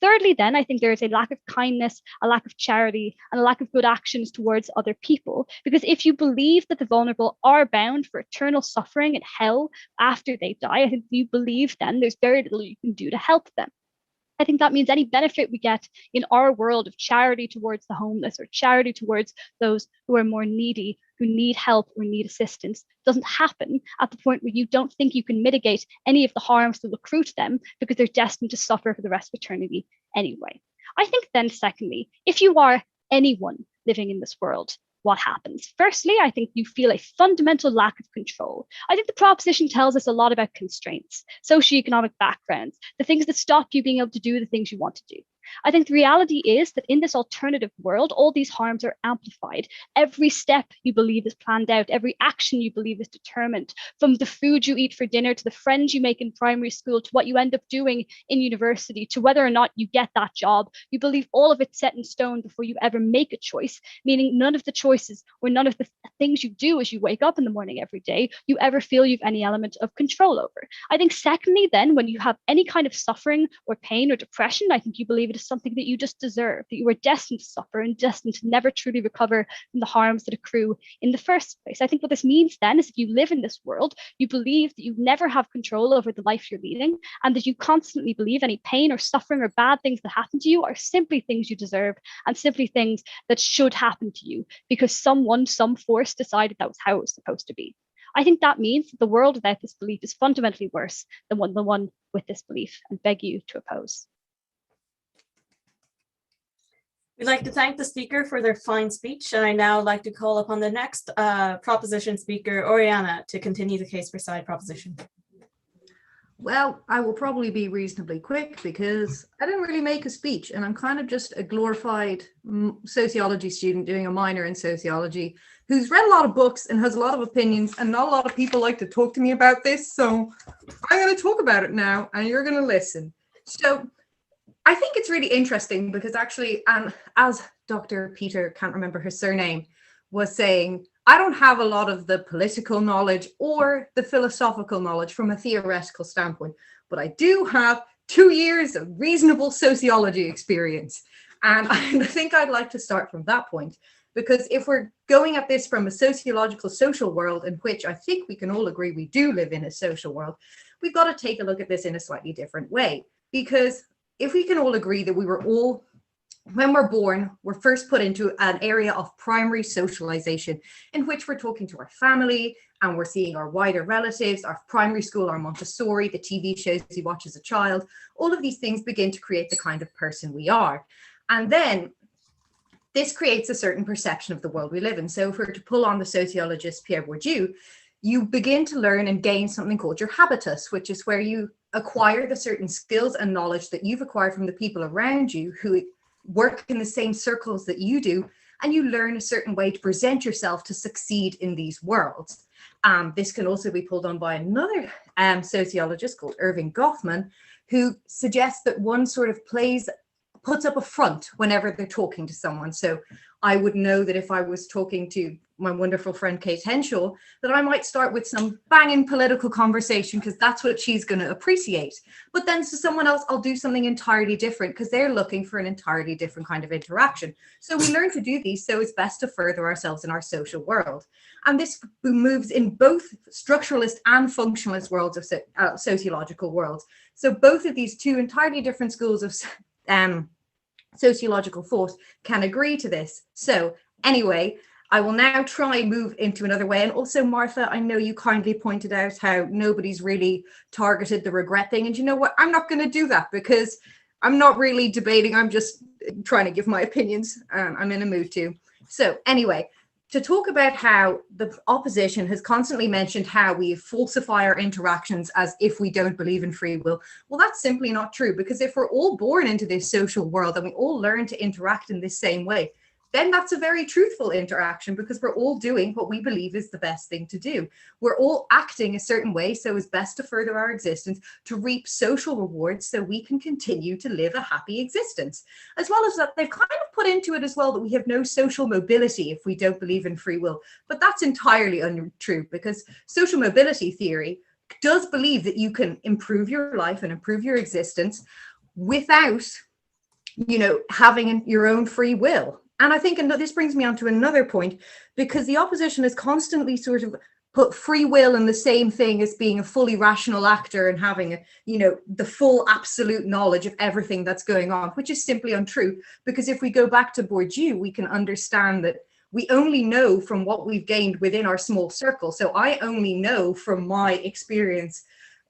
Speaker 16: Thirdly, then, I think there is a lack of kindness, a lack of charity, and a lack of good actions towards other people. Because if you believe that the vulnerable are bound for eternal suffering and hell after they die, I think you believe then there's very little you can do to help them. I think that means any benefit we get in our world of charity towards the homeless or charity towards those who are more needy, who need help or need assistance, doesn't happen at the point where you don't think you can mitigate any of the harms that accrue to them because they're destined to suffer for the rest of eternity anyway. I think then, secondly, if you are anyone living in this world, what happens? Firstly, I think you feel a fundamental lack of control. I think the proposition tells us a lot about constraints, socioeconomic backgrounds, the things that stop you being able to do the things you want to do. I think the reality is that in this alternative world, all these harms are amplified. Every step you believe is planned out, every action you believe is determined, from the food you eat for dinner to the friends you make in primary school to what you end up doing in university to whether or not you get that job. You believe all of it's set in stone before you ever make a choice, meaning none of the choices or none of the things you do as you wake up in the morning every day, you ever feel you've any element of control over. I think secondly, then, when you have any kind of suffering or pain or depression, I think you believe it is something that you just deserve, that you were destined to suffer and destined to never truly recover from the harms that accrue in the first place. I think what this means then is if you live in this world, you believe that you never have control over the life you're leading, and that you constantly believe any pain or suffering or bad things that happen to you are simply things you deserve and simply things that should happen to you because someone, some force decided that was how it was supposed to be. I think that means that the world without this belief is fundamentally worse than the one with this belief, and beg you to oppose.
Speaker 1: We'd like to thank the speaker for their fine speech, and I now like to call upon the next proposition speaker, Oriana, to continue the case for side proposition.
Speaker 5: Well, I will probably be reasonably quick because I didn't really make a speech and I'm kind of just a glorified sociology student doing a minor in sociology who's read a lot of books and has a lot of opinions, and not a lot of people like to talk to me about this. So I'm going to talk about it now and you're going to listen. So I think it's really interesting because actually, as Dr. Peter, can't remember her surname, was saying, I don't have a lot of the political knowledge or the philosophical knowledge from a theoretical standpoint, but I do have 2 years of reasonable sociology experience. And I think I'd like to start from that point, because if we're going at this from a sociological social world, in which I think we can all agree we do live in a social world, we've got to take a look at this in a slightly different way. Because if we can all agree that we were all, when we're born, we're first put into an area of primary socialization in which we're talking to our family and we're seeing our wider relatives, our primary school, our Montessori, the TV shows you watch as a child. All of these things begin to create the kind of person we are. And then this creates a certain perception of the world we live in. So if we're to pull on the sociologist Pierre Bourdieu, you begin to learn and gain something called your habitus, which is where you acquire the certain skills and knowledge that you've acquired from the people around you who work in the same circles that you do, and you learn a certain way to present yourself to succeed in these worlds. This can also be pulled on by another sociologist called Irving Goffman, who suggests that one sort of puts up a front whenever they're talking to someone. So I would know that if I was talking to my wonderful friend Kate Henshaw, that I might start with some banging political conversation because that's what she's going to appreciate. But then to someone else, I'll do something entirely different because they're looking for an entirely different kind of interaction. So we learn to do these, so it's best to further ourselves in our social world. And this moves in both structuralist and functionalist worlds of sociological worlds. So both of these two entirely different schools of sociological thought can agree to this. So anyway, I will now try and move into another way. And also, Martha, I know you kindly pointed out how nobody's really targeted the regret thing. And you know what? I'm not going to do that because I'm not really debating. I'm just trying to give my opinions. I'm in a mood to. So anyway, to talk about how the opposition has constantly mentioned how we falsify our interactions as if we don't believe in free will. Well, that's simply not true, because if we're all born into this social world and we all learn to interact in this same way, then that's a very truthful interaction, because we're all doing what we believe is the best thing to do. We're all acting a certain way, so it's best to further our existence to reap social rewards so we can continue to live a happy existence. As well as that, they've kind of put into it as well that we have no social mobility if we don't believe in free will. But that's entirely untrue, because social mobility theory does believe that you can improve your life and improve your existence without, having your own free will. And I think, and this brings me on to another point, because the opposition has constantly sort of put free will in the same thing as being a fully rational actor and having the full absolute knowledge of everything that's going on, which is simply untrue. Because if we go back to Bourdieu, we can understand that we only know from what we've gained within our small circle. So I only know from my experience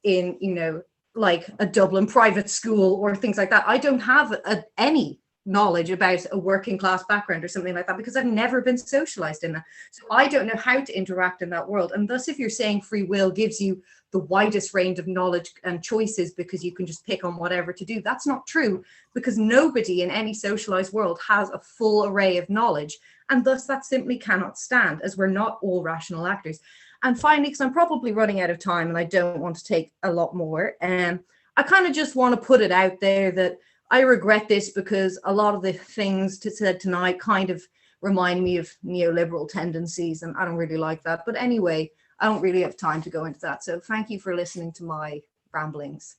Speaker 5: in, like a Dublin private school or things like that. I don't have any knowledge about a working class background or something like that, because I've never been socialized in that. So I don't know how to interact in that world. And thus, if you're saying free will gives you the widest range of knowledge and choices because you can just pick on whatever to do, that's not true, because nobody in any socialized world has a full array of knowledge. And thus that simply cannot stand, as we're not all rational actors. And finally, because I'm probably running out of time and I don't want to take a lot more, I kind of just want to put it out there that I regret this, because a lot of the things said tonight kind of remind me of neoliberal tendencies, and I don't really like that. But anyway, I don't really have time to go into that. So thank you for listening to my ramblings.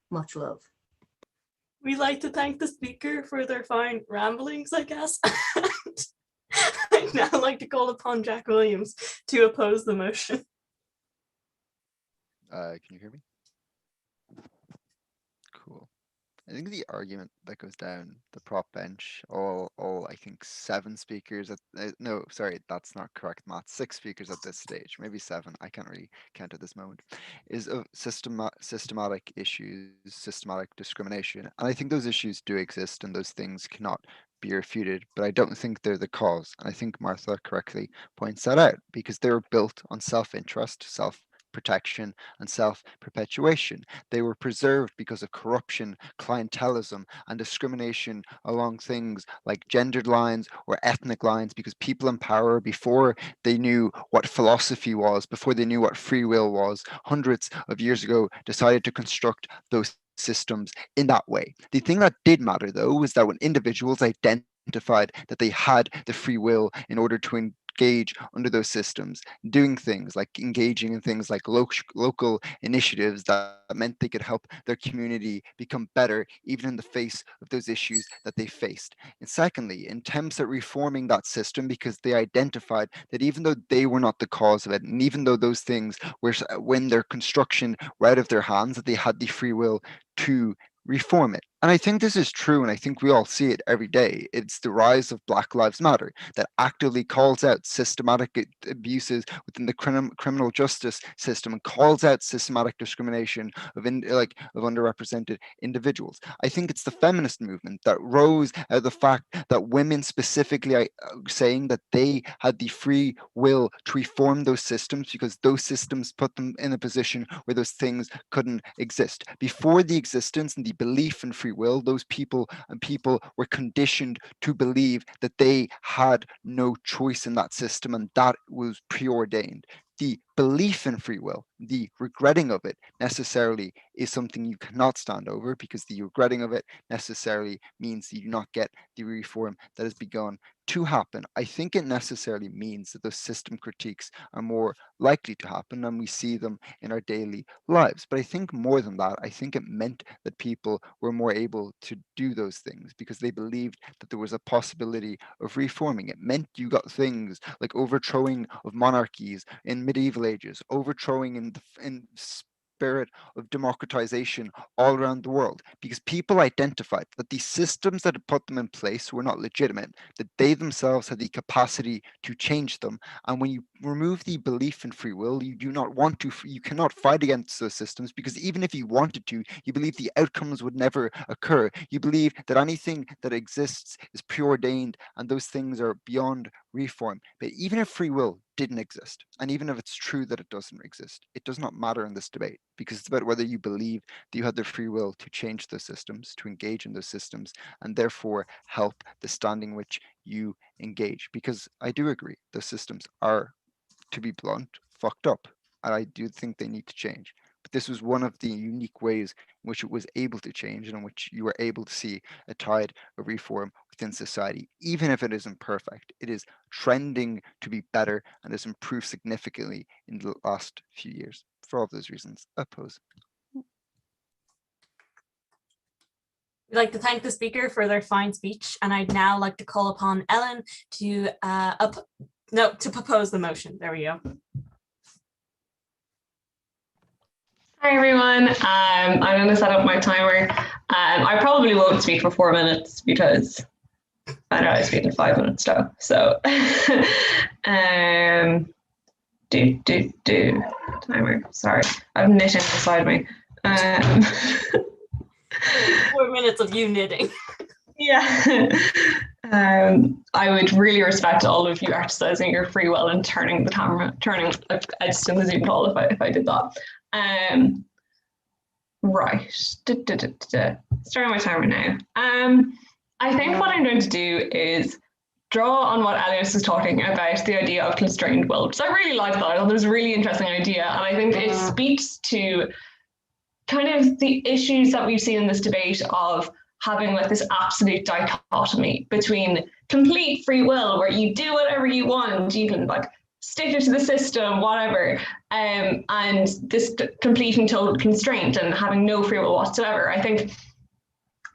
Speaker 5: Much love.
Speaker 1: We'd like to thank the speaker for their fine ramblings, I guess. I'd now like to call upon Jack Williams to oppose the motion.
Speaker 17: Can you hear me? Cool. I think the argument that goes down the prop bench, all I think 7 speakers no, sorry, that's not correct math. 6 speakers at this stage, maybe 7. I can't really count at this moment. Is of systematic issues, systematic discrimination, and I think those issues do exist, and those things cannot be refuted. But I don't think they're the cause. And I think Martha correctly points that out, because they were built on self-interest, self-protection, and self-perpetuation. They were preserved because of corruption, clientelism, and discrimination along things like gendered lines or ethnic lines, because people in power, before they knew what philosophy was, before they knew what free will was, hundreds of years ago, decided to construct those systems in that way. The thing that did matter, though, was that when individuals identified that they had the free will in order to engage under those systems, doing things like engaging in things like local initiatives that meant they could help their community become better, even in the face of those issues that they faced. And secondly, in attempts at reforming that system, because they identified that even though they were not the cause of it, and even though those things were, when their construction were out of their hands, that they had the free will to reform it. And I think this is true, and I think we all see it every day. It's the rise of Black Lives Matter that actively calls out systematic abuses within the criminal justice system and calls out systematic discrimination of underrepresented individuals. I think it's the feminist movement that rose out of the fact that women specifically saying that they had the free will to reform those systems, because those systems put them in a position where those things couldn't exist. Before the existence and the belief in free will, those people were conditioned to believe that they had no choice in that system, and that was preordained. the belief in free will, the regretting of it necessarily is something you cannot stand over, because the regretting of it necessarily means you do not get the reform that has begun to happen. I think it necessarily means that those system critiques are more likely to happen, and we see them in our daily lives. But I think more than that, I think it meant that people were more able to do those things because they believed that there was a possibility of reforming. It meant you got things like overthrowing of monarchies in medieval ages, overthrowing in spirit of democratization all around the world, because people identified that the systems that had put them in place were not legitimate, that they themselves had the capacity to change them. And when you remove the belief in free will, you do not want to, you cannot fight against those systems, because even if you wanted to, you believe the outcomes would never occur. You believe that anything that exists is preordained and those things are beyond reform. But even if free will didn't exist, and even if it's true that it doesn't exist, it does not matter in this debate, because it's about whether you believe that you had the free will to change those systems, to engage in those systems, and therefore help the standing which you engage. Because I do agree, those systems are, to be blunt, fucked up, and I do think they need to change. But this was one of the unique ways in which it was able to change, and in which you were able to see a tide of reform within society. Even if it isn't perfect, it is trending to be better and has improved significantly in the last few years. For all of those reasons, oppose.
Speaker 1: We'd like to thank the speaker for their fine speech, and I'd now like to call upon Ellen to propose the motion. There we go.
Speaker 4: Hi everyone, I'm going to set up my timer. I probably won't speak for 4 minutes because I know I speak in 5 minutes though. So, timer. Sorry, I have knitting beside me.
Speaker 1: 4 minutes of you knitting.
Speaker 4: Yeah. I would really respect all of you exercising your free will and turning the camera, I just in the Zoom call if I did that. Right. Starting my timer now. I think what I'm going to do is draw on what Elias was talking about, the idea of constrained will, because I really like that. I thought it was a really interesting idea, and I think it speaks to kind of the issues that we've seen in this debate of having like this absolute dichotomy between complete free will, where you do whatever you want, you can like stick it to the system, whatever, and this complete and total constraint and having no free will whatsoever. I think,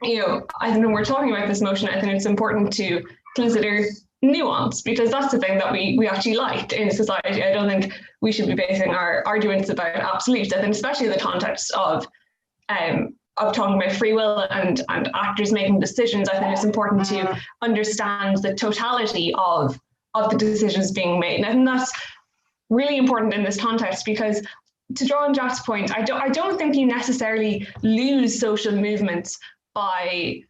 Speaker 4: I think when we're talking about this motion, I think it's important to consider nuance, because that's the thing that we actually liked in society. I don't think we should be basing our arguments about absolutes. I think especially in the context of talking about free will and actors making decisions, I think it's important to understand the totality of the decisions being made. And I think that's really important in this context, because to draw on Jack's point, I don't think you necessarily lose social movements by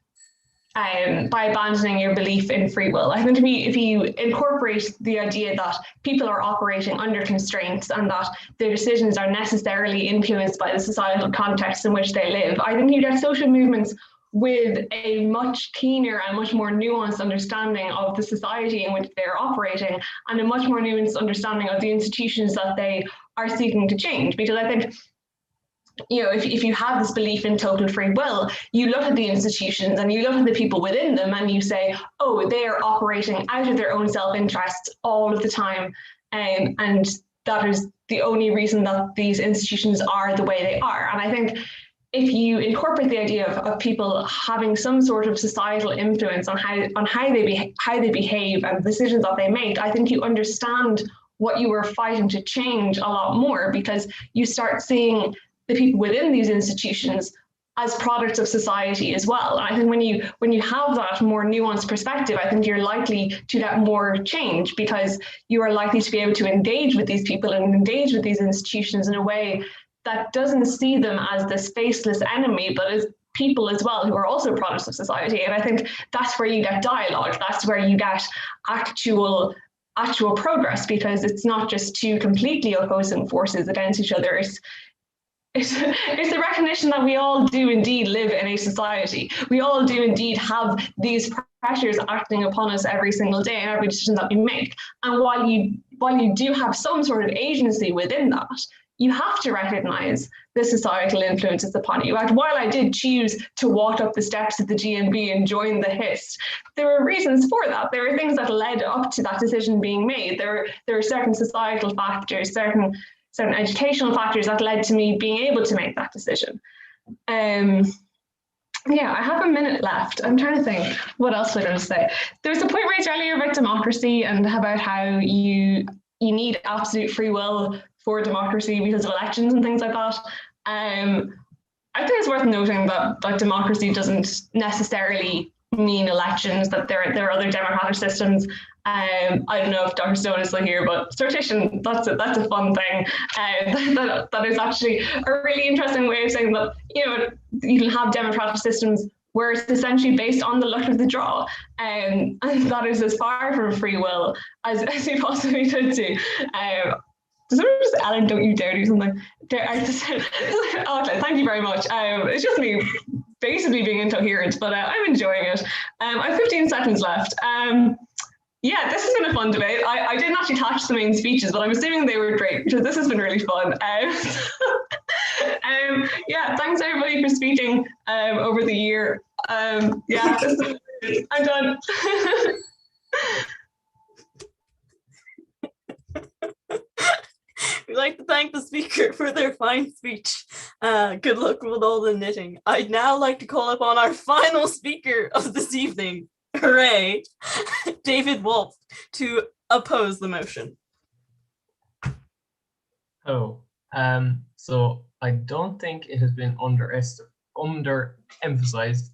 Speaker 4: abandoning your belief in free will. I think if you incorporate the idea that people are operating under constraints and that their decisions are necessarily influenced by the societal context in which they live, I think you get social movements with a much keener and much more nuanced understanding of the society in which they're operating, and a much more nuanced understanding of the institutions that they are seeking to change. Because I think, if you have this belief in total free will, you look at the institutions and you look at the people within them and you say, oh, they are operating out of their own self-interest all of the time. And that is the only reason that these institutions are the way they are. And I think if you incorporate the idea of people having some sort of societal influence on how they behave and decisions that they make, I think you understand what you are fighting to change a lot more, because you start seeing the people within these institutions as products of society as well. And I think when you have that more nuanced perspective, I think you're likely to get more change, because you are likely to be able to engage with these people and engage with these institutions in a way that doesn't see them as this faceless enemy, but as people as well who are also products of society. And I think that's where you get dialogue. That's where you get actual progress, because it's not just two completely opposing forces against each other. It's the recognition that we all do indeed live in a society. We all do indeed have these pressures acting upon us every single day and every decision that we make. And while you
Speaker 18: while you do have some sort of agency within that, you have to recognize the societal influences upon you. And while I did choose to walk up the steps of the GMB and join the Hist, there were reasons for that. There were things that led up to that decision being made. There are certain societal factors, certain educational factors that led to me being able to make that decision. Yeah, I have a minute left. I'm trying to think what else was I going to say. There was a point raised earlier about democracy and about how you need absolute free will for democracy because of elections and things like that. I think it's worth noting that democracy doesn't necessarily mean elections, that there are other democratic systems. I don't know if Dr. Stone is still here, but sortition, that's a fun thing. That is actually a really interesting way of saying that, you know, you can have democratic systems where it's essentially based on the luck of the draw. And that is as far from free will as you possibly could do. Does someone just, Ellen, don't you dare do something? Okay, thank you very much. It's just me basically being incoherent, but I'm enjoying it. I have 15 seconds left. Yeah, this has been a fun debate. I didn't actually catch the main speeches, but I'm assuming they were great because this has been really fun. Yeah, thanks everybody for speaking over the year. Yeah, I'm done.
Speaker 1: We'd like to thank the speaker for their fine speech. Good luck with all the knitting. I'd now like to call upon our final speaker of this evening, hooray, David Wolf, to oppose the motion.
Speaker 19: So I don't think it has been underemphasized.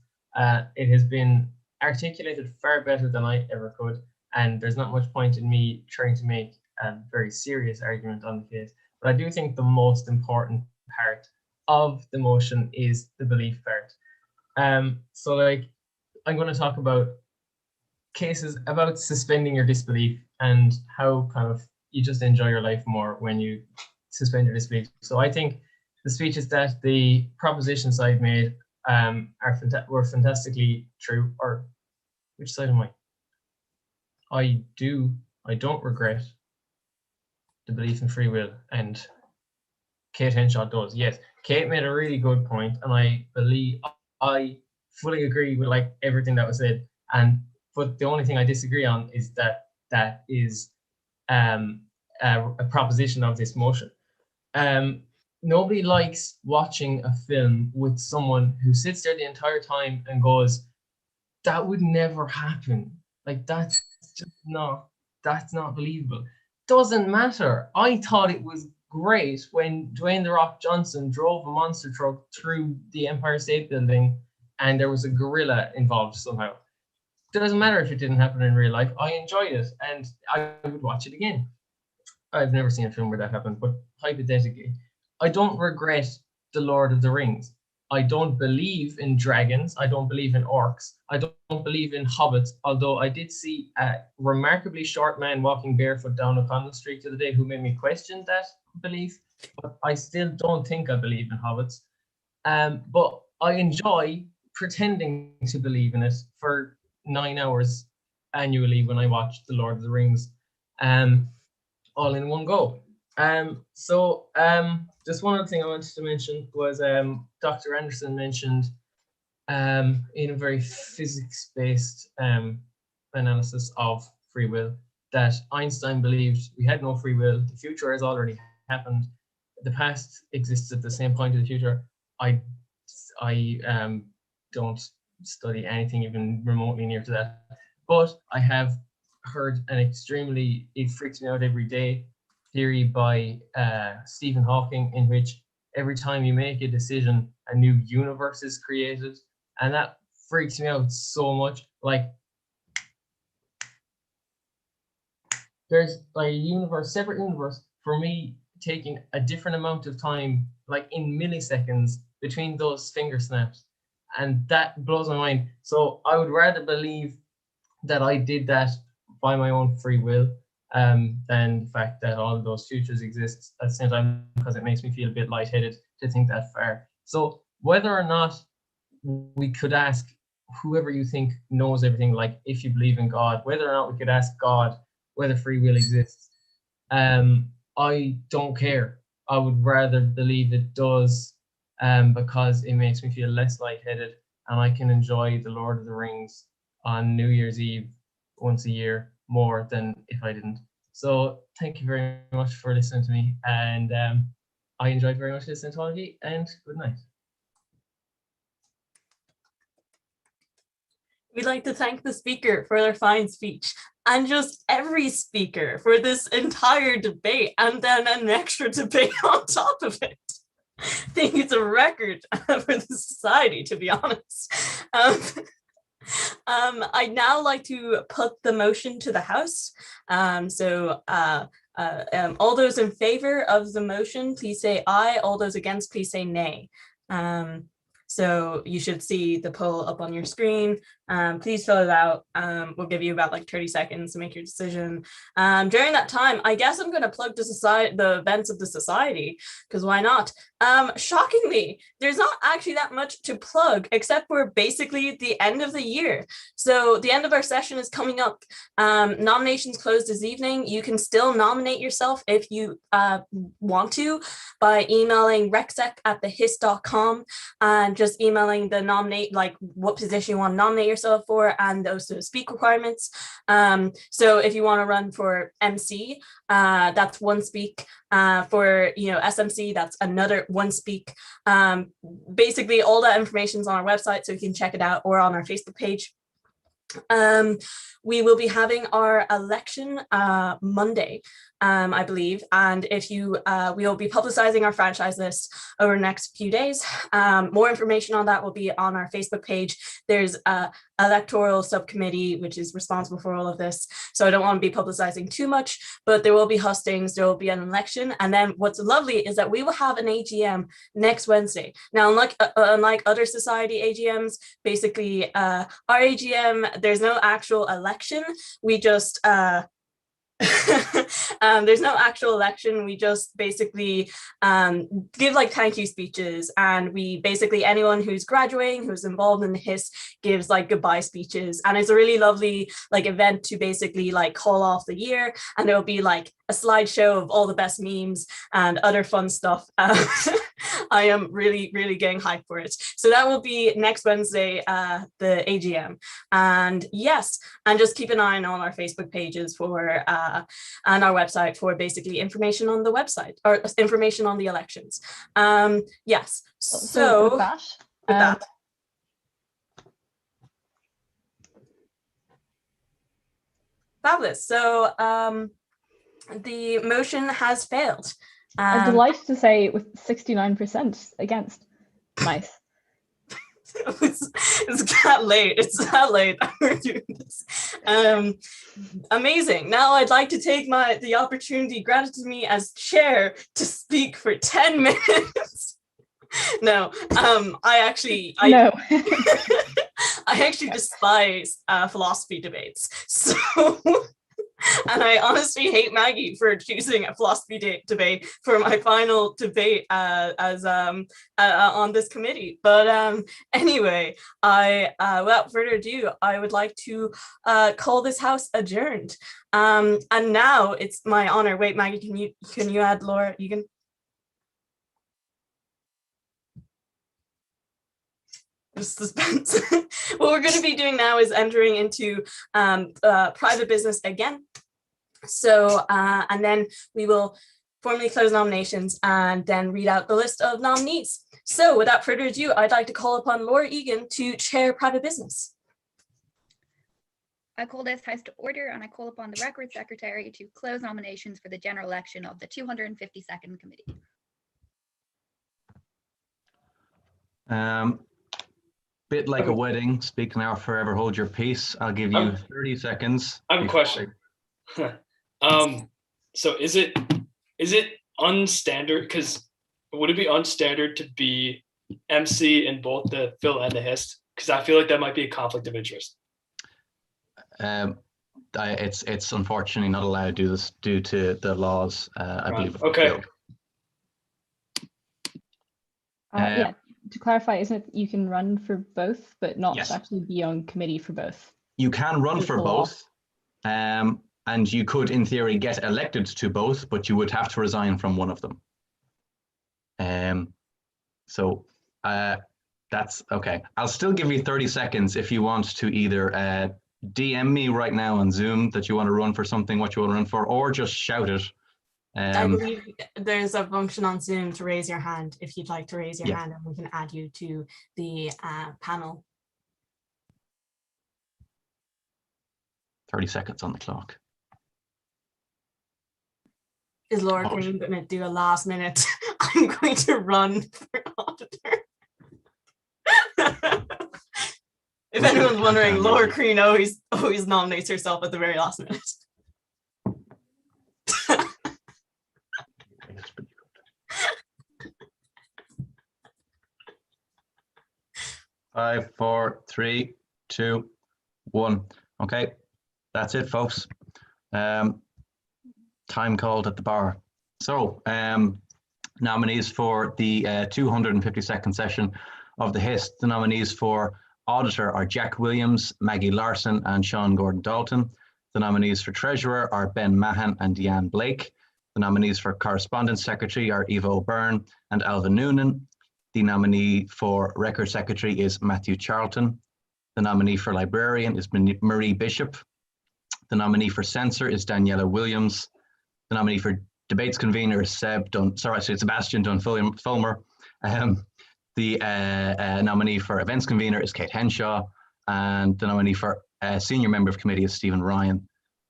Speaker 19: It has been articulated far better than I ever could, and there's not much point in me trying to make a very serious argument on the case. But I do think the most important part of the motion is the belief part. So like, I'm going to talk about cases about suspending your disbelief and how kind of you just enjoy your life more when you suspend your disbelief. So I think the speeches that the proposition side made were fantastically true. Or which side am I? I don't regret the belief in free will, and Kate Henshaw does. Yes, Kate made a really good point, and I fully agree with like everything that was said. But the only thing I disagree on is that is a proposition of this motion. Nobody likes watching a film with someone who sits there the entire time and goes, "That would never happen. Like that's not believable." Doesn't matter. I thought it was great when Dwayne "The Rock" Johnson drove a monster truck through the Empire State Building and there was a gorilla involved somehow. Doesn't matter if it didn't happen in real life. I enjoyed it and I would watch it again. I've never seen a film where that happened, but hypothetically, I don't regret The Lord of the Rings. I don't believe in dragons. I don't believe in orcs. I don't believe in hobbits, although I did see a remarkably short man walking barefoot down O'Connell Street the other day who made me question that belief, but I still don't think I believe in hobbits. But I enjoy pretending to believe in it for 9 hours annually when I watch The Lord of the Rings all in one go. Just one other thing I wanted to mention was Dr. Anderson mentioned in a very physics-based analysis of free will that Einstein believed we had no free will. The future has already happened. The past exists at the same point in the future. I don't study anything even remotely near to that, but I have heard it freaks me out every day, theory by Stephen Hawking, in which every time you make a decision, a new universe is created. And that freaks me out so much. Like, there's like a separate universe for me taking a different amount of time, like in milliseconds between those finger snaps. And that blows my mind. So I would rather believe that I did that by my own free will than the fact that all of those futures exist at the same time, because it makes me feel a bit lightheaded to think that far. So whether or not we could ask whoever you think knows everything, like if you believe in God, whether or not we could ask God whether free will exists, I don't care. I would rather believe it does, because it makes me feel less lightheaded, and I can enjoy The Lord of the Rings on New Year's Eve once a year more than if I didn't. So thank you very much for listening to me, and I enjoyed very much listening to all of you, and good night.
Speaker 1: We'd like to thank the speaker for their fine speech, and just every speaker for this entire debate, and then an extra debate on top of it. I think it's a record for the society, to be honest. I'd now like to put the motion to the House. All those in favor of the motion, please say aye. All those against, please say nay. So you should see the poll up on your screen. Please fill it out. We'll give you about like 30 seconds to make your decision. During that time, I guess I'm going to plug the events of the society, because why not? Shockingly, there's not actually that much to plug, except for basically the end of the year. So the end of our session is coming up. Nominations closed this evening. You can still nominate yourself if you want to by emailing recsec@thehist.com and just emailing the nominate, like what position you want to nominate yourself for, and also speak requirements. So if you want to run for MC, that's one speak. For SMC, that's another one speak. Basically, all that information is on our website, so you can check it out, or on our Facebook page. We will be having our election Monday, I believe, and we will be publicizing our franchise list over the next few days. More information on that will be on our Facebook page. There's an electoral subcommittee which is responsible for all of this, so I don't want to be publicizing too much, but there will be hustings, there will be an election, and then what's lovely is that we will have an AGM next Wednesday. Now, unlike other society AGMs, basically our AGM, there's no actual election. We just there's no actual election. We just basically give like thank you speeches, and we basically, anyone who's graduating, who's involved in the Hist, gives like goodbye speeches, and it's a really lovely like event to basically like call off the year, and there will be like a slideshow of all the best memes and other fun stuff. I am really getting hyped for it. So that will be next Wednesday, the AGM. And yes, and just keep an eye on our Facebook pages for and our website for basically information on the website, or information on the elections. Yes, so
Speaker 12: with that,
Speaker 1: fabulous. So the motion has failed.
Speaker 12: I'm delighted to say with 69% against. Nice.
Speaker 1: It's that late. It's that late that we're doing this. Amazing. Now I'd like to take the opportunity granted to me as chair to speak for 10 minutes. No, I actually despise philosophy debates. So. And I honestly hate Maggie for choosing a philosophy debate for my final debate on this committee. But anyway, without further ado, I would like to call this house adjourned. And now it's my honor. Wait, Maggie, can you add Laura? You can. Suspense. What we're going to be doing now is entering into private business again. So, and then we will formally close nominations and then read out the list of nominees. So without further ado, I'd like to call upon Laura Egan to chair private business.
Speaker 20: I call this House to order, and I call upon the Record Secretary to close nominations for the general election of the 252nd Committee.
Speaker 3: Bit like a wedding, speak now, forever hold your peace. I'll give you 30 seconds.
Speaker 13: I have a question. So is it unstandard? Because would it be unstandard to be MC in both the Phil and the Hist? Because I feel like that might be a conflict of interest.
Speaker 3: It's unfortunately not allowed to do this due to the laws. I believe.
Speaker 13: Okay.
Speaker 12: Yeah. To clarify, isn't it you can run for both, but not actually be on committee for both?
Speaker 3: You can run for both. And you could, in theory, get elected to both, but you would have to resign from one of them. So that's okay. I'll still give you 30 seconds if you want to either DM me right now on Zoom that you want to run for something, what you want to run for, or just shout it.
Speaker 1: I believe there's a function on Zoom to raise your hand if you'd like to raise your hand, and we can add you to the panel.
Speaker 3: 30 seconds on the clock.
Speaker 1: Is Laura Green going to do a last minute? I'm going to run for auditor. If anyone's wondering, Laura Green always nominates herself at the very last minute.
Speaker 3: 5, 4, 3, 2, 1. Okay, that's it, folks. Time called at the bar. So, nominees for the 252nd session of the Hist. The nominees for auditor are Jack Williams, Maggie Larson, and Sean Gordon-Dalton. The nominees for treasurer are Ben Mahan and Deanne Blake. The nominees for correspondence secretary are Eva O'Byrne and Alvin Noonan. The nominee for record secretary is Matthew Charlton. The nominee for librarian is Marie Bishop. The nominee for censor is Daniela Williams. The nominee for debates convener is Sebastian Dunn-Fulmer. The nominee for events convener is Kate Henshaw. And the nominee for senior member of committee is Stephen Ryan.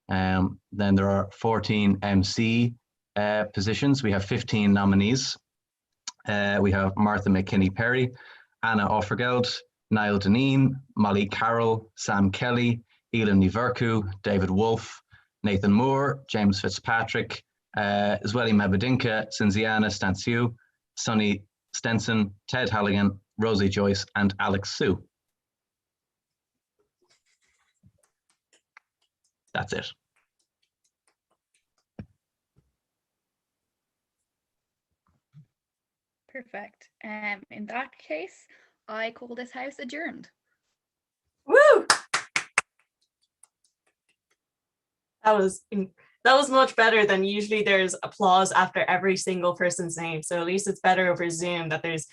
Speaker 3: Then there are 14 MC positions. We have 15 nominees. We have Martha McKinney Perry, Anna Offergeld, Niall Deneen, Molly Carroll, Sam Kelly, Elin Niverku, David Wolfe, Nathan Moore, James Fitzpatrick, Zweli Mabedinka, Cinziana Stanciu, Sonny Stenson, Ted Halligan, Rosie Joyce, and Alex Sue. That's it.
Speaker 20: Perfect. In that case, I call this house adjourned.
Speaker 1: Woo! That was much better than usually there's applause after every single person's name. So at least it's better over Zoom that there's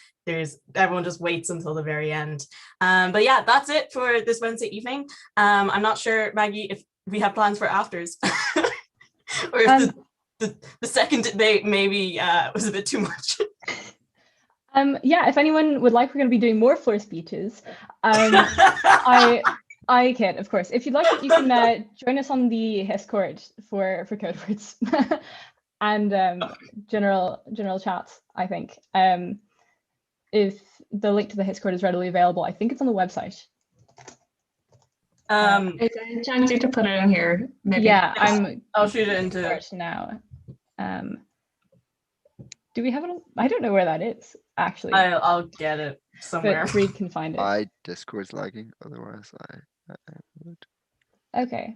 Speaker 1: everyone just waits until the very end. But yeah, that's it for this Wednesday evening. I'm not sure, Maggie, if we have plans for afters or if the second debate maybe was a bit too much.
Speaker 12: Yeah, if anyone would like, we're going to be doing more floor speeches. I can, of course. If you'd like, you can join us on the Discord for code words and general chats, I think. If the link to the Discord is readily available, I think it's on the website.
Speaker 18: Is there a chance you to put it in here? Maybe.
Speaker 12: Yeah,
Speaker 1: I'll shoot it into
Speaker 12: now. Do we have it? I don't know where that is, actually.
Speaker 1: I'll get it somewhere.
Speaker 12: But Reed can find it.
Speaker 17: My Discord's lagging, otherwise I would.
Speaker 12: Okay.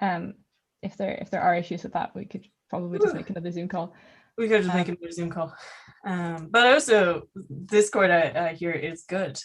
Speaker 12: If there are issues with that, we could probably just make another Zoom call.
Speaker 1: We could just make another Zoom call. But also, Discord I hear is good.